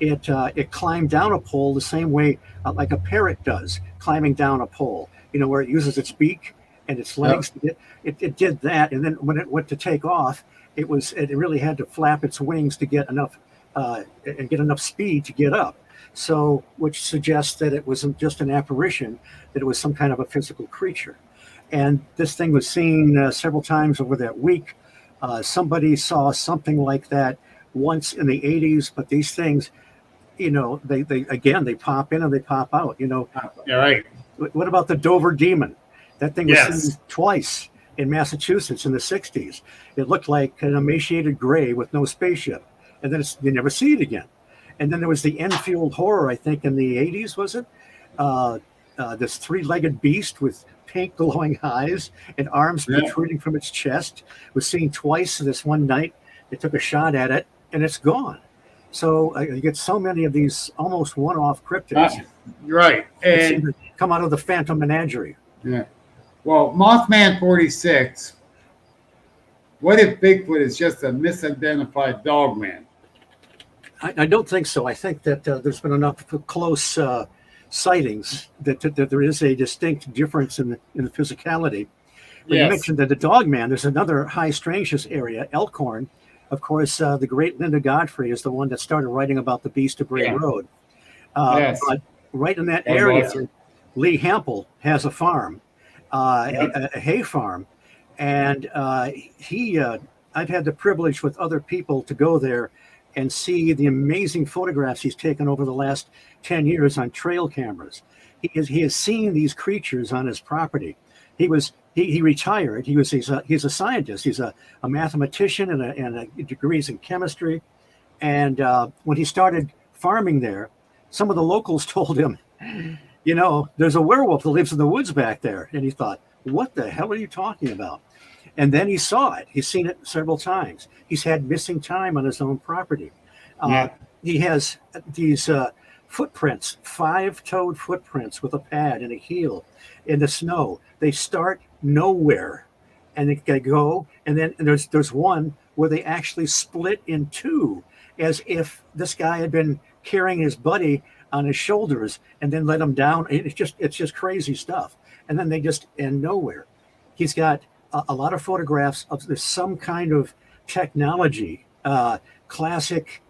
it climbed down a pole the same way like a parrot does, climbing down a pole, where it uses its beak and its legs. Yep. It did that. And then when it went to take off, it really had to flap its wings to get enough and get enough speed to get up. So, which suggests that it wasn't just an apparition, that it was some kind of a physical creature. And this thing was seen several times over that week. Somebody saw something like that once in the 80s, but these things, they pop in and they pop out. You're right. What about the Dover Demon? That thing was Yes. seen twice in Massachusetts in the 60s. It looked like an emaciated gray with no spaceship. And then you never see it again. And then there was the Enfield Horror, I think, in the 80s, was it? This three-legged beast with pink glowing eyes and arms protruding from its chest was seen twice this one night. They took a shot at it, and it's gone. So you get so many of these almost one-off cryptids. You're right. And come out of the Phantom Menagerie. Yeah. Well, Mothman 46, what if Bigfoot is just a misidentified dogman? I don't think so. I think that there's been enough close sightings that there is a distinct difference in the physicality. But you mentioned that the Dogman, there's another high strangeness area, Elkhorn. Of course, the great Linda Godfrey is the one that started writing about the Beast of Bray Road. But right in that area, Lee Hampel has a farm, a hay farm. And I've had the privilege with other people to go there and see the amazing photographs he's taken over the last 10 years on trail cameras. He has seen these creatures on his property. He retired. He's a scientist. He's a mathematician and degrees in chemistry. And when he started farming there, some of the locals told him, there's a werewolf that lives in the woods back there. And he thought, what the hell are you talking about? And then he saw it. He's seen it several times. He's had missing time on his own property. He has these footprints, 5-toed footprints with a pad and a heel in the snow. They start nowhere, and they go. And then there's one where they actually split in two, as if this guy had been carrying his buddy on his shoulders and then let him down. It's just crazy stuff. And then they just end nowhere. He's got a lot of photographs of some kind of technology, classic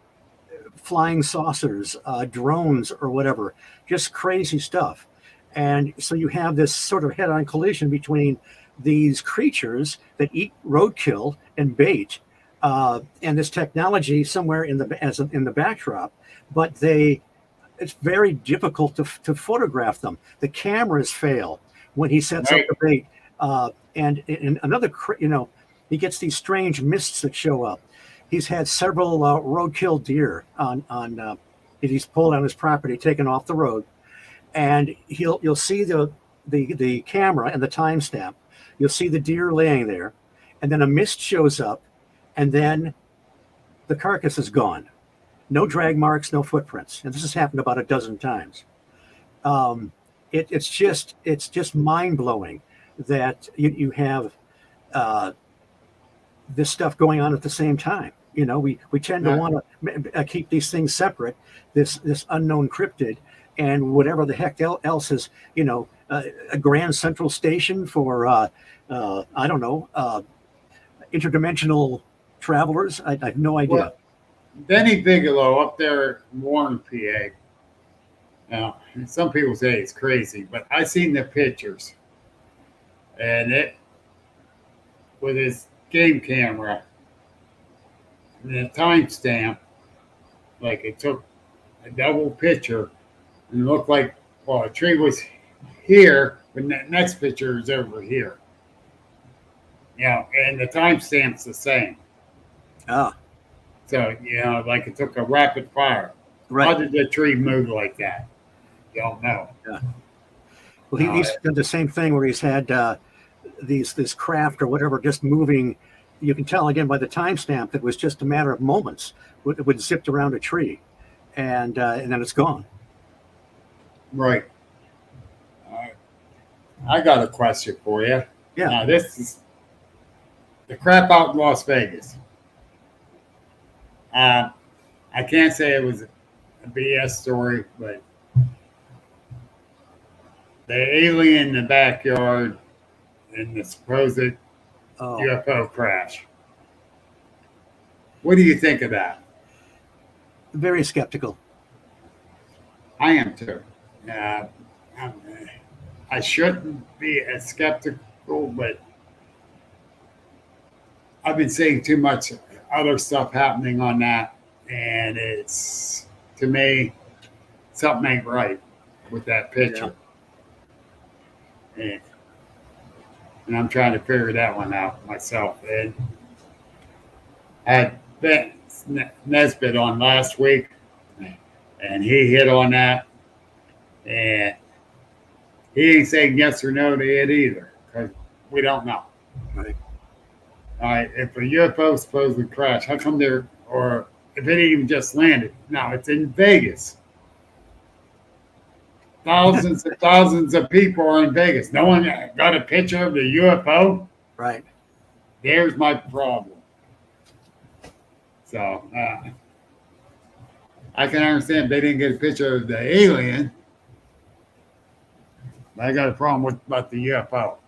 flying saucers, drones or whatever, just crazy stuff. And so you have this sort of head-on collision between these creatures that eat roadkill and bait, and this technology somewhere in the backdrop, but it's very difficult to photograph them. The cameras fail when he sets up the bait. And another, he gets these strange mists that show up. He's had several roadkill deer he's pulled on his property, taken off the road, and you'll see the camera and the timestamp. You'll see the deer laying there, and then a mist shows up, and then the carcass is gone. no drag marks, no footprints, and this has happened about a dozen times. It's just mind blowing that you have this stuff going on at the same time. We tend to want to keep these things separate. This unknown cryptid and whatever the heck else is, a grand central station for I don't know, interdimensional travelers. I have no idea. Well, Benny Bigelow up there in Warren, PA. Now, some people say it's crazy, but I seen the pictures, and it with his game camera and the timestamp, like it took a double picture and it looked like a tree was here, but the next picture is over here. And the timestamp's the same. Ah, So, like it took a rapid fire. right. How did the tree move like that? You don't know. Yeah. Well, he's done the same thing where he's had this craft or whatever just moving. You can tell again by the timestamp that it was just a matter of moments. It would zipped around a tree, and then it's gone. Right. I got a question for you. Yeah. Now, this is the crap out in Las Vegas. I can't say it was a BS story, but the alien in the backyard and the supposed UFO crash. What do you think of that? Very skeptical. I am too. I shouldn't be as skeptical, but I've been seeing too much other stuff happening on that, and it's, to me, something ain't right with that picture. Yeah. And I'm trying to figure that one out myself. And I had Ben Nesbitt on last week, and he hit on that, and he ain't saying yes or no to it either, because we don't know. Right. All right, if a UFO supposedly crashed, how come or if it even just landed? No, it's in Vegas. Thousands and thousands of people are in Vegas. No one got a picture of the UFO? Right. There's my problem. So, I can understand if they didn't get a picture of the alien. But I got a problem about the UFO.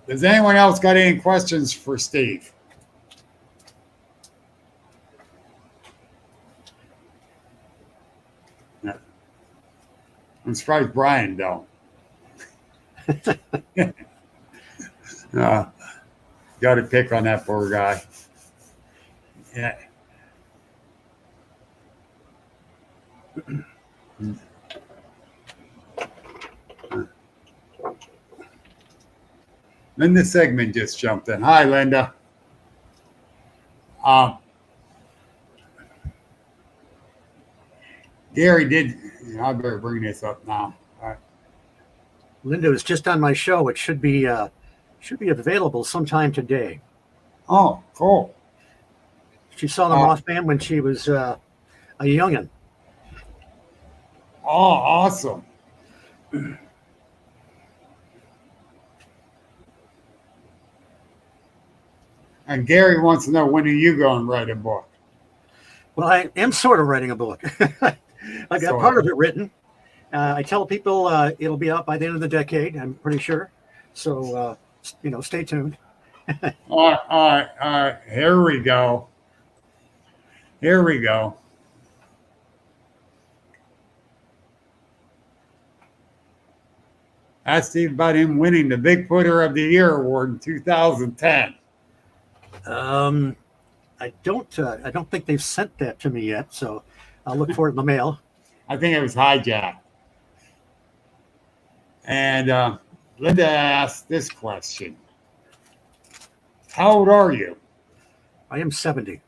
Does anyone else got any questions for Steve? No. I'm surprised Brian don't. Got to pick on that poor guy. Yeah. Linda Segment just jumped in. Hi, Linda. Gary did. I better bring this up now. All right. Linda was just on my show. It should be available sometime today. Oh, cool. She saw the Mothman when she was a youngin'. Oh, awesome. And Gary wants to know, when are you going to write a book? Well, I am sort of writing a book. I've got part of it written. I tell people it'll be out by the end of the decade, I'm pretty sure. So, stay tuned. All right. Here we go. Asked Steve about him winning the Bigfooter of the Year award in 2010. I don't think they've sent that to me yet, so I'll look for it in the mail. I think it was hijacked. And Linda asked this question. How old are you? I am 70.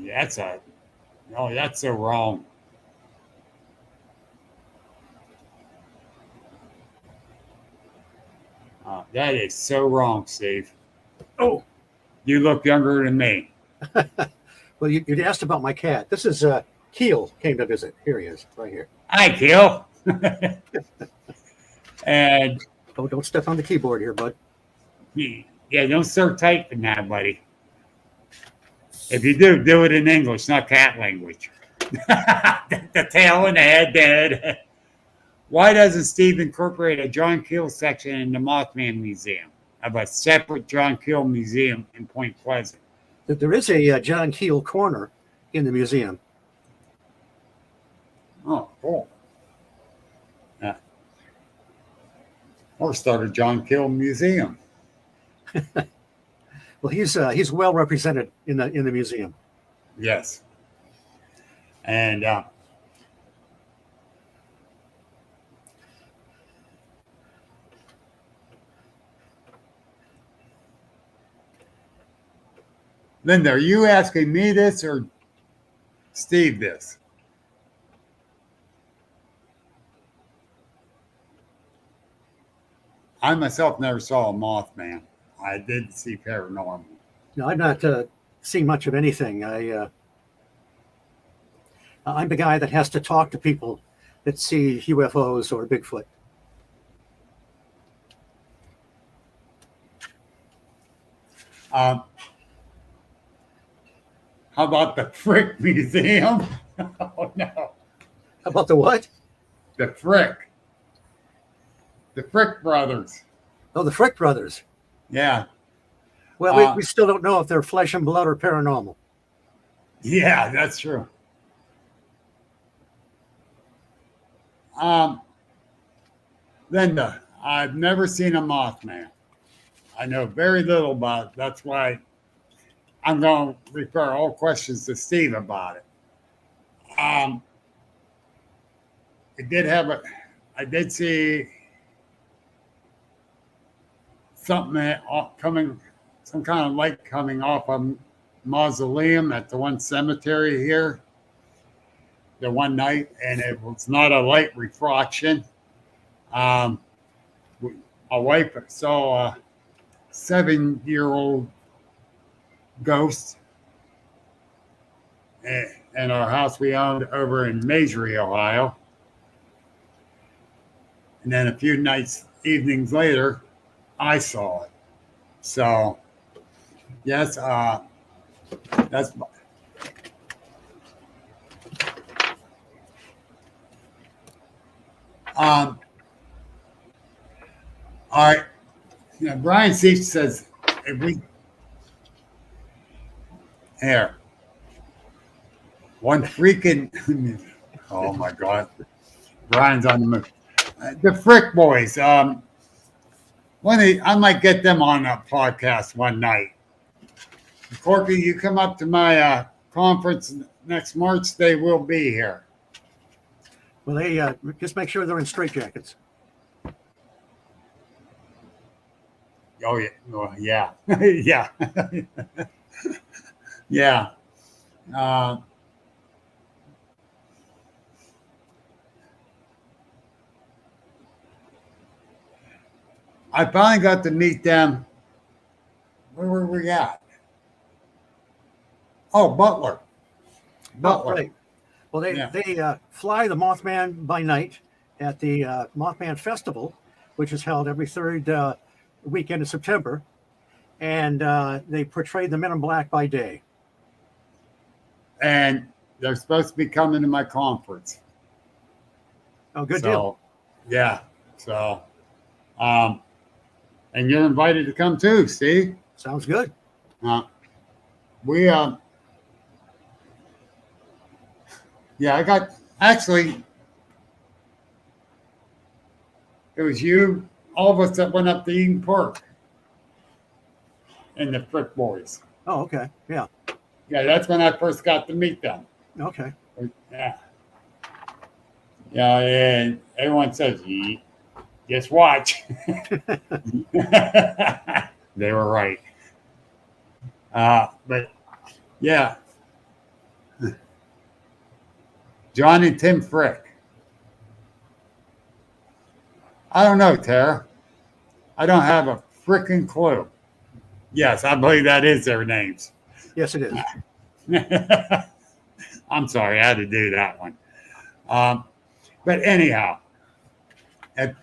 That's so wrong. That is so wrong, Steve. Oh, You look younger than me. well, you asked about my cat. This is Keel came to visit. Here he is, right here. Hi, Keel. And Oh, don't step on the keyboard here, bud. yeah, don't start typing that, buddy. If you do, do it in English, not cat language. The tail and the head. Why doesn't Steve incorporate a John Keel section in the Mothman Museum of a separate John Keel museum in Point Pleasant? There is a John Keel corner in the museum. Oh, cool. Yeah. Or start a John Keel museum. Well, he's well represented in the museum. Yes. And Linda, are you asking me this or Steve this? I myself never saw a Mothman. I did see paranormal. No, I've not seen much of anything. I'm the guy that has to talk to people that see UFOs or Bigfoot. How about the Frick Museum? Oh no, How about the what? the Frick brothers. Oh, the Frick brothers. Yeah, Well, we still don't know if they're flesh and blood or paranormal. yeah, that's true. Linda, I've never seen a Mothman. I know very little about it. That's why I'm going to refer all questions to Steve about it. I did see something coming, some kind of light coming off a mausoleum at the one cemetery here the one night, and it was not a light refraction. My wife saw a 7-year-old ghost in our house we owned over in Majory, Ohio. And then a few evenings later, I saw it. So, yes, that's. All right. Yeah, Brian Seach says, if we here, one freaking, oh my God, Brian's on the move. The Frick Boys. I might get them on a podcast one night. Corky, you come up to my conference next March, they will be here. Well, they just make sure they're in straitjackets. Oh yeah, oh, yeah, yeah, yeah. I finally got to meet them. Where were we at? Oh, Butler. Oh, right. Well, they fly the Mothman by night at the Mothman Festival, which is held every third weekend of September, and they portray the Men in Black by day. And they're supposed to be coming to my conference. Oh, good deal. Yeah. So, and you're invited to come too, Steve. Sounds good. I got, actually, it was you, all of us that went up to Eden Park and the Frick Boys. Oh, okay. Yeah. Yeah, that's when I first got to meet them. Okay. Yeah. Yeah, and everyone says, just watch. They were right. But, yeah. John and Tim Frick. I don't know, Tara. I don't have a freaking clue. Yes, I believe that is their names. Yes, it is. I'm sorry, I had to do that one. But anyhow, at,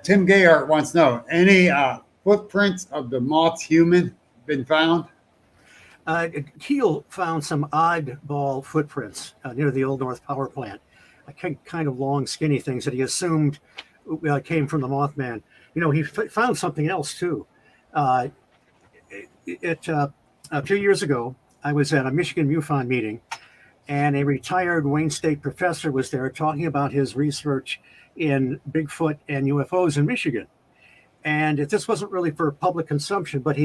Tim Gayart wants to know any footprints of the moth's human been found? Keel found some oddball footprints near the Old North Power Plant, kind of long, skinny things that he assumed came from the Mothman. He found something else too. A few years ago, I was at a Michigan MUFON meeting, and a retired Wayne State professor was there talking about his research in Bigfoot and UFOs in Michigan. And this wasn't really for public consumption, but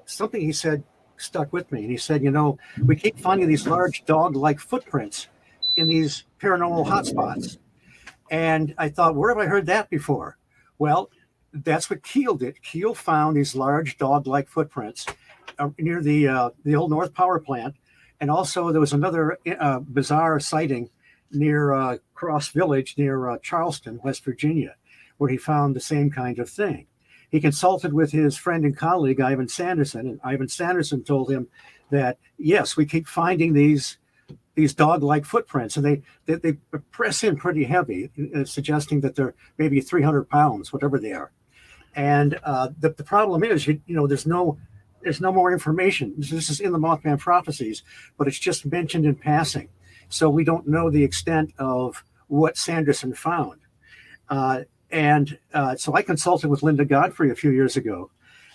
something he said stuck with me. And he said, we keep finding these large dog-like footprints in these paranormal hotspots. And I thought, where have I heard that before? Well, that's what Keel did. Keel found these large dog-like footprints near the Old North Power Plant. And also there was another bizarre sighting near Cross Village, near Charleston, West Virginia, where he found the same kind of thing. He consulted with his friend and colleague, Ivan Sanderson, and Ivan Sanderson told him that, yes, we keep finding these dog-like footprints, and they press in pretty heavy, suggesting that they're maybe 300 pounds, whatever they are. And the problem is, there's no more information. This is in the Mothman prophecies, but it's just mentioned in passing. So we don't know the extent of what Sanderson found. So I consulted with Linda Godfrey a few years ago.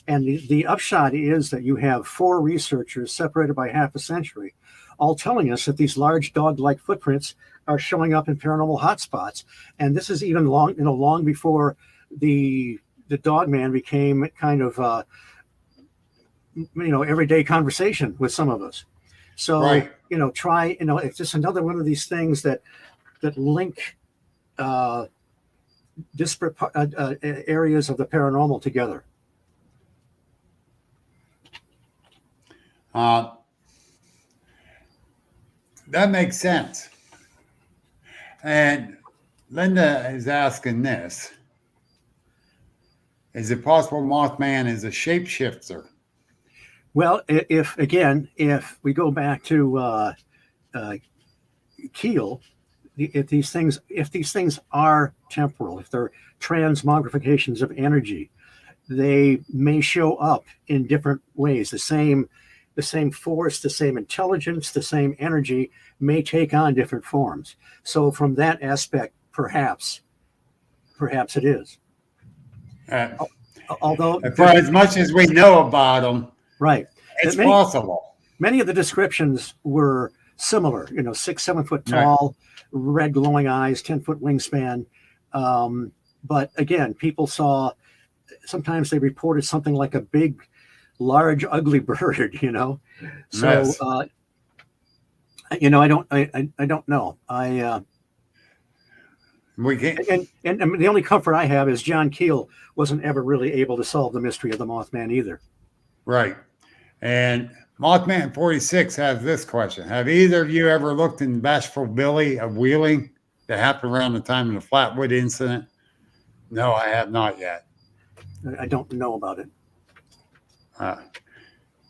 And the upshot is that you have 4 researchers separated by half a century, all telling us that these large dog-like footprints are showing up in paranormal hotspots. And this is even long before the dog man became kind of everyday conversation with some of us. So, right. It's just another one of these things that link disparate areas of the paranormal together. That makes sense. And Linda is asking this. Is it possible Mothman is a shapeshifter? Well, if we go back to Keel, if these things are temporal, if they're transmogrifications of energy, they may show up in different ways. The same force, the same intelligence, the same energy may take on different forms. So from that aspect, perhaps it is. Although, for as much as we know about them, right, it's possible. Many of the descriptions were similar. 6-7 foot tall, right. Red glowing eyes, 10-foot wingspan. But again, people saw. Sometimes they reported something like a big, large, ugly bird. So, yes. I don't know. We can't. And the only comfort I have is John Keel wasn't ever really able to solve the mystery of the Mothman either. Right. And Mothman 46 has this question. Have either of you ever looked in Bashful Billy of Wheeling that happened around the time of the Flatwood incident? No, I have not yet. I don't know about it.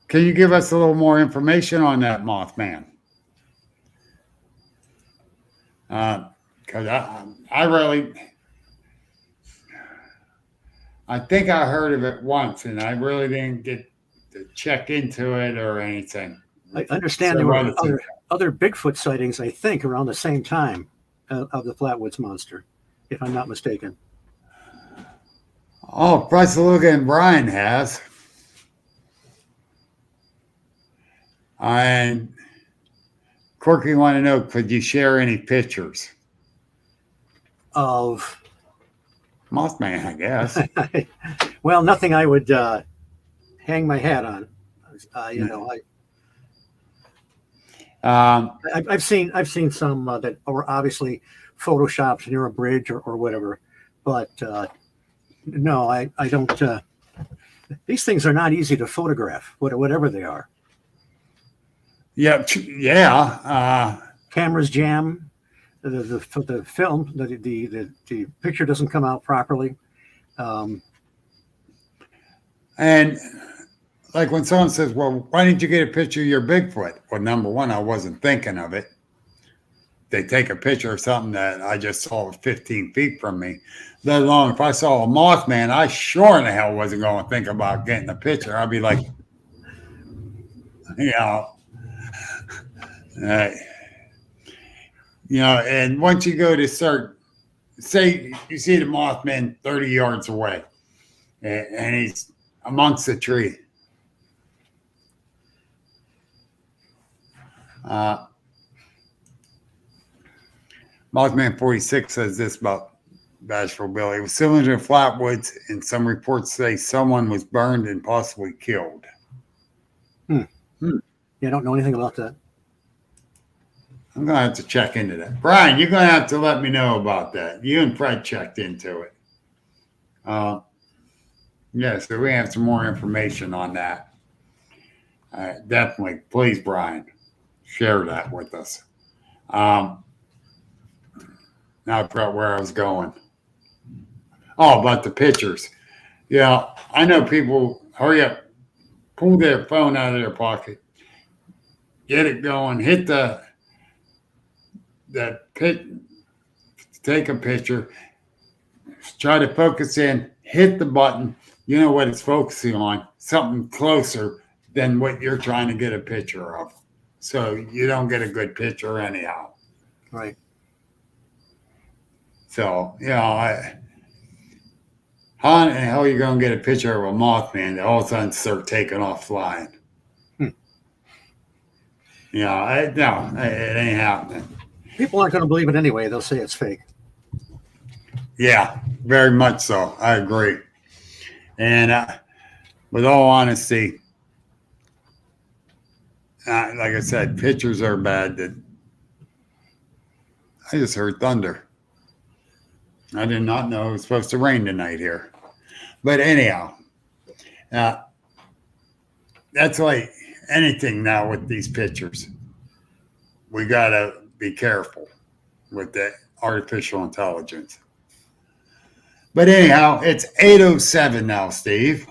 Can you give us a little more information on that Mothman? Because I think I heard of it once, and I really didn't get to check into it or anything. I understand there were other Bigfoot sightings, I think, around the same time of the Flatwoods monster, if I'm not mistaken. Oh, Professor Lugan and Brian has. And Corky want to know, could you share any pictures? Of Mothman, I guess. Well, nothing I would hang my hat on. I've seen some that were obviously photoshopped near a bridge or whatever, but no, I don't. These things are not easy to photograph, whatever they are. Yeah. Cameras jam. the film, the picture doesn't come out properly. And like when someone says, well, why didn't you get a picture of your Bigfoot? Well, number one, I wasn't thinking of it. They take a picture of something that I just saw 15 feet from me. Let alone if I saw a Mothman, I sure in the hell wasn't going to think about getting a picture. I'd be like, and once you go to start, say you see the Mothman 30 yards away, and he's amongst the tree. Mothman 46 says this about Bashful Billy. It was similar to Flatwoods, and some reports say someone was burned and possibly killed. Yeah, I don't know anything about that. I'm going to have to check into that. Brian, you're going to have to let me know about that. You and Fred checked into it. So we have some more information on that. Definitely. Please, Brian, share that with us. Now I forgot where I was going. Oh, about the pictures. Yeah, I know people, hurry up, pull their phone out of their pocket, get it going, hit that pit, take a picture, try to focus in, hit the button. You know what it's focusing on, something closer than what you're trying to get a picture of. So you don't get a good picture anyhow. Right. So, how in the hell are you going to get a picture of a Mothman that all of a sudden start taking off flying? It ain't happening. People aren't going to believe it anyway. They'll say it's fake. Yeah, very much so. I agree. And with all honesty, like I said, pictures are bad. I just heard thunder. I did not know it was supposed to rain tonight here. But anyhow, that's like anything now with these pictures. We got to be careful with the artificial intelligence. But anyhow, it's 8:07 now, Steve.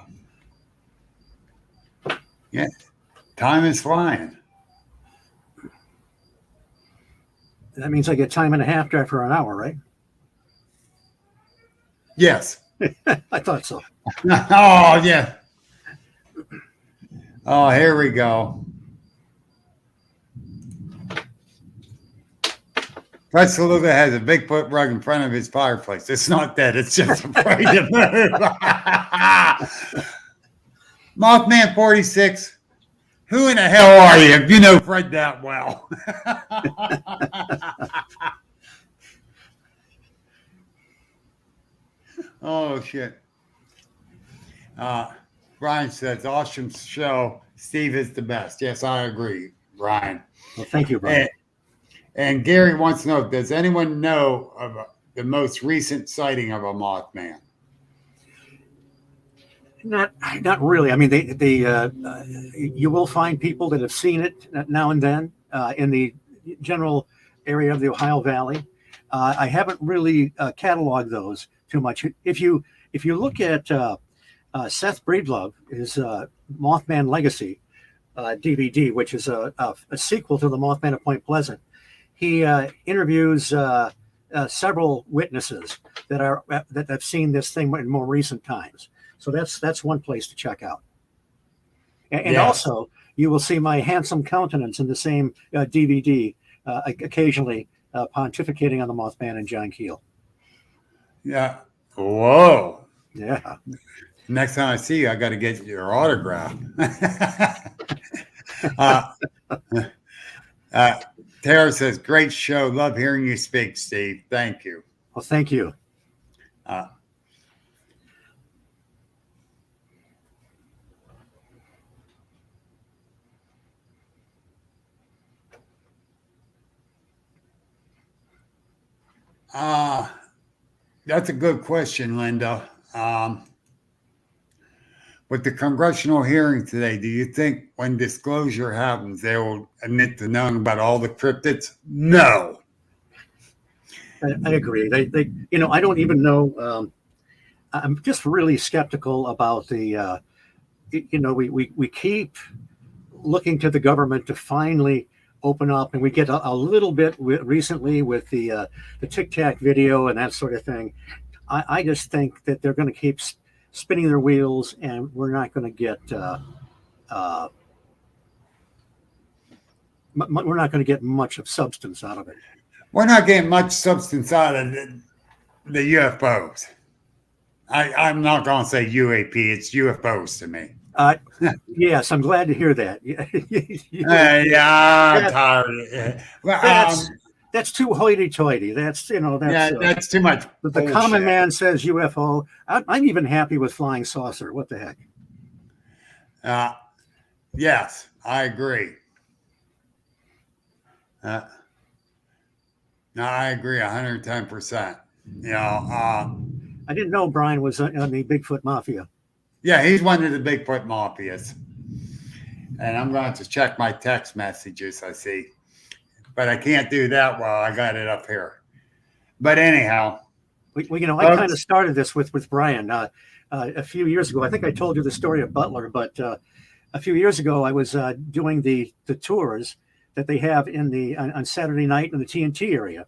Yeah, time is flying. That means I get time and a half after an hour, right? Yes. I thought so. Oh, yeah. Oh, here we go. Fred Saluga has a Bigfoot rug in front of his fireplace. It's not that. It's just afraid to move. Mothman 46. Who in the hell are you if you know Fred that well? Oh, shit. Brian says, awesome show. Steve is the best. Yes, I agree, Brian. Well, thank you, Brian. And Gary wants to know, does anyone know of the most recent sighting of a Mothman? Not really. I mean, you will find people that have seen it now and then in the general area of the Ohio Valley. I haven't really cataloged those too much. If you look at Seth Breedlove, his Mothman Legacy DVD, which is a sequel to the Mothman of Point Pleasant, he interviews several witnesses that have seen this thing in more recent times. So that's one place to check out. And also, you will see my handsome countenance in the same DVD, occasionally pontificating on the Mothman and John Keel. Yeah. Whoa. Yeah. Next time I see you, I got to get your autograph. Tara says, great show. Love hearing you speak, Steve. Thank you. Well, thank you. That's a good question, Linda. With the congressional hearing today, do you think when disclosure happens, they will admit to knowing about all the cryptids? No. I agree. They, I don't even know. I'm just really skeptical about the, we keep looking to the government to finally open up, and we get a little bit recently with the Tic Tac video and that sort of thing. I just think that they're going to keep spinning their wheels, and we're not going to get we're not going to get much of substance out of it. We're not getting much substance out of the UFOs. I'm not going to say UAP. It's UFOs to me. Yes, I'm glad to hear that. Yeah, I'm tired. That's too hoity-toity. That's that's too much. The common man says UFO. I'm even happy with flying saucer. What the heck? Yes, I agree. No, I agree 110%. I didn't know Brian was on the Bigfoot Mafia. Yeah, he's one of the Bigfoot Mafias. And I'm going to check my text messages, I see. But I can't do that while I got it up here. But anyhow. I kind of started this with Brian a few years ago. I think I told you the story of Butler, but a few years ago I was doing the tours that they have on Saturday night in the TNT area.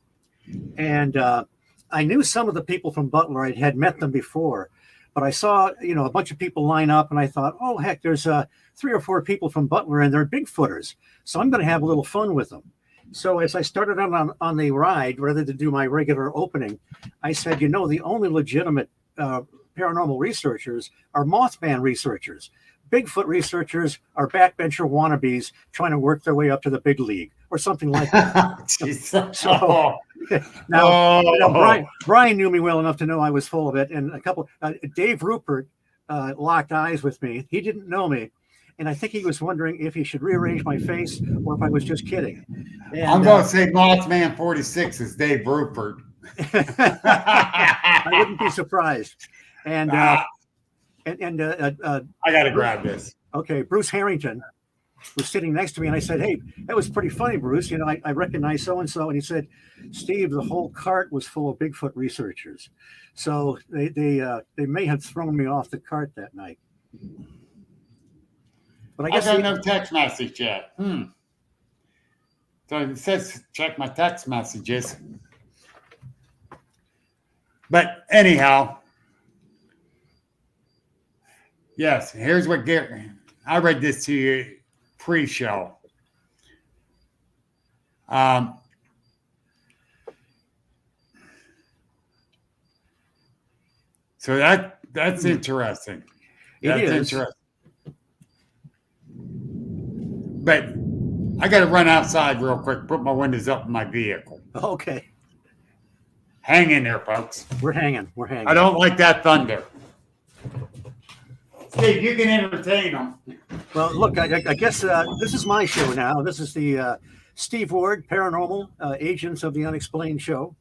And I knew some of the people from Butler. I had met them before. But I saw, a bunch of people line up, and I thought, oh, heck, there's 3 or 4 people from Butler, and they're Bigfooters. So I'm going to have a little fun with them. So as I started on the ride, rather than do my regular opening, I said, the only legitimate paranormal researchers are Mothman researchers. Bigfoot researchers are backbencher wannabes trying to work their way up to the big league or something like that. So now Brian knew me well enough to know I was full of it. And Dave Rupert locked eyes with me. He didn't know me. And I think he was wondering if he should rearrange my face or if I was just kidding. And, I'm going to say Mothman 46 is Dave Rupert. I wouldn't be surprised. And I got to grab this. Okay, Bruce Harrington was sitting next to me, and I said, "Hey, that was pretty funny, Bruce. I recognize so and so." And he said, "Steve, the whole cart was full of Bigfoot researchers, so they may have thrown me off the cart that night." But I guess got no text message yet. So it says check my text messages. But anyhow. Yes, here's what Gary. I read this to you pre-show. So that's interesting. That's interesting. But I got to run outside real quick. Put my windows up in my vehicle. Okay. Hang in there, folks. We're hanging. I don't like that thunder. Steve, you can entertain them. Well, look, I guess this is my show now. This is the Steve Ward Paranormal Agents of the Unexplained show.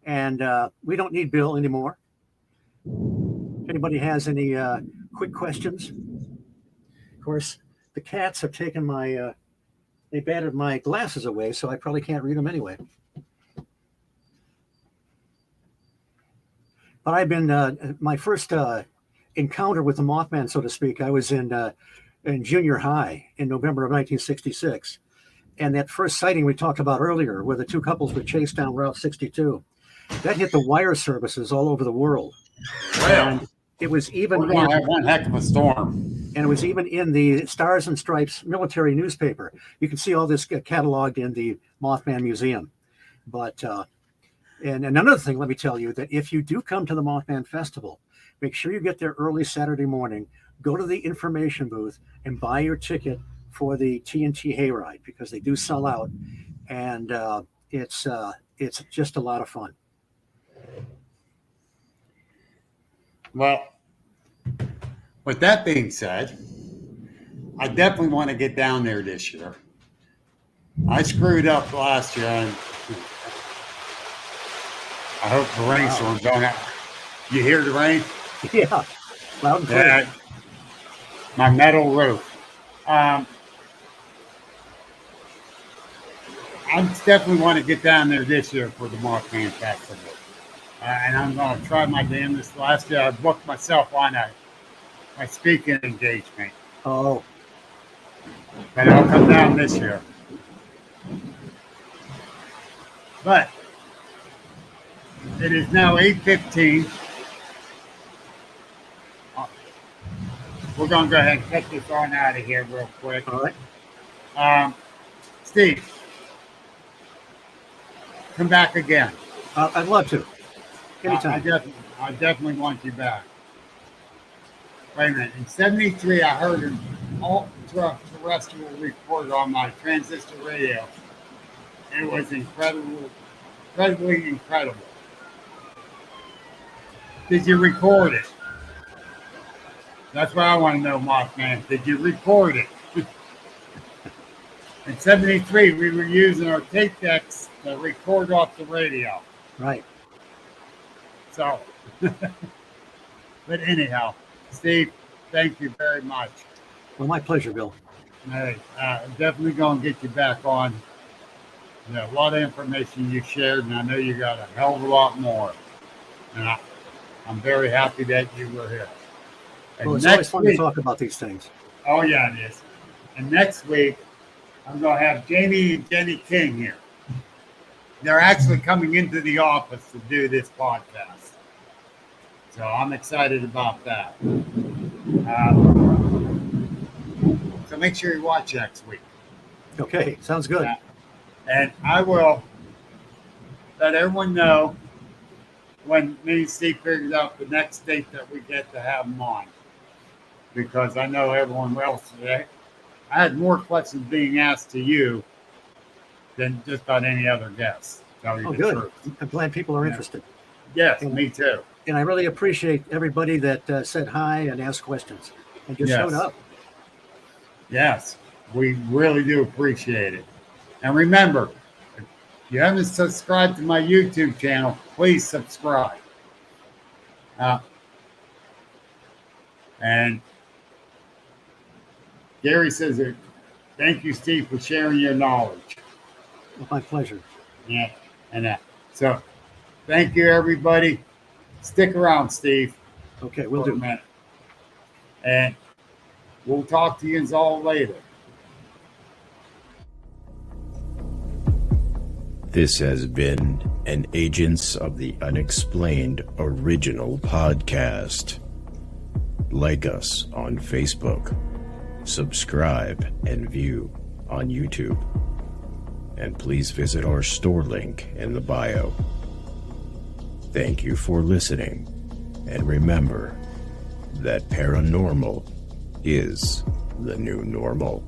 And we don't need Bill anymore. If anybody has any quick questions. Of course, the cats have taken they batted my glasses away, so I probably can't read them anyway. But I've been, my first encounter with the Mothman, so to speak, I was in junior high in November of 1966. And that first sighting we talked about earlier, where the 2 couples were chased down Route 62, that hit the wire services all over the world. Well, and it was even we're going to have one heck of a storm. And it was even in the Stars and Stripes military newspaper. You can see all this cataloged in the Mothman Museum. But and another thing, let me tell you, that if you do come to the Mothman Festival, make sure you get there early Saturday morning, go to the information booth and buy your ticket for the TNT Hayride, because they do sell out, and it's just a lot of fun. Well, with that being said, I definitely want to get down there this year. I screwed up last year, and I hope the rainstorm don't have. You hear the rain? Yeah, loud and clear. Yeah, my metal roof. I I definitely want to get down there this year for the Mothman Festival. And I'm going to try my damnedest. Last year, I booked myself on my speaking engagement. Oh, But I'll come down this year. But it is now 8:15. We're going to go ahead and cut this on out of here real quick. all right. Steve, come back again. I'd love to. Anytime. I definitely want you back. Wait a minute. In 73, I heard an ultra-terrestrial report on my transistor radio. It was incredibly incredible. Did you record it? That's what I want to know, Mothman. Did you record it? In 73, we were using our tape decks to record off the radio. Right. So, but anyhow, Steve, thank you very much. Well, my pleasure, Bill. Hey, definitely going to get you back on. You know, a lot of information you shared, and I know you got a hell of a lot more. And I'm very happy that you were here. And Well, it's always fun to talk about these things. Oh, yeah, it is. And next week, I'm going to have Jamie and Jenny King here. They're actually coming into the office to do this podcast. So I'm excited about that. So make sure you watch next week. Okay, sounds good. And I will let everyone know when me and Steve figures out the next date that we get to have them on. Because I know everyone else today. I had more questions being asked to you than just about any other guest. Oh, good. I'm glad people are interested. Yes, me too. And I really appreciate everybody that said hi and asked questions and just showed up. Yes, we really do appreciate it. And remember, if you haven't subscribed to my YouTube channel, please subscribe. And Gary says, thank you, Steve, for sharing your knowledge. Well, my pleasure. Yeah, and so thank you, everybody. Stick around, Steve. Okay, we'll for a do. minute. And we'll talk to you all later. This has been an Agents of the Unexplained original podcast. Like us on Facebook. Subscribe and view on YouTube. And please visit our store link in the bio. Thank you for listening. And remember that paranormal is the new normal.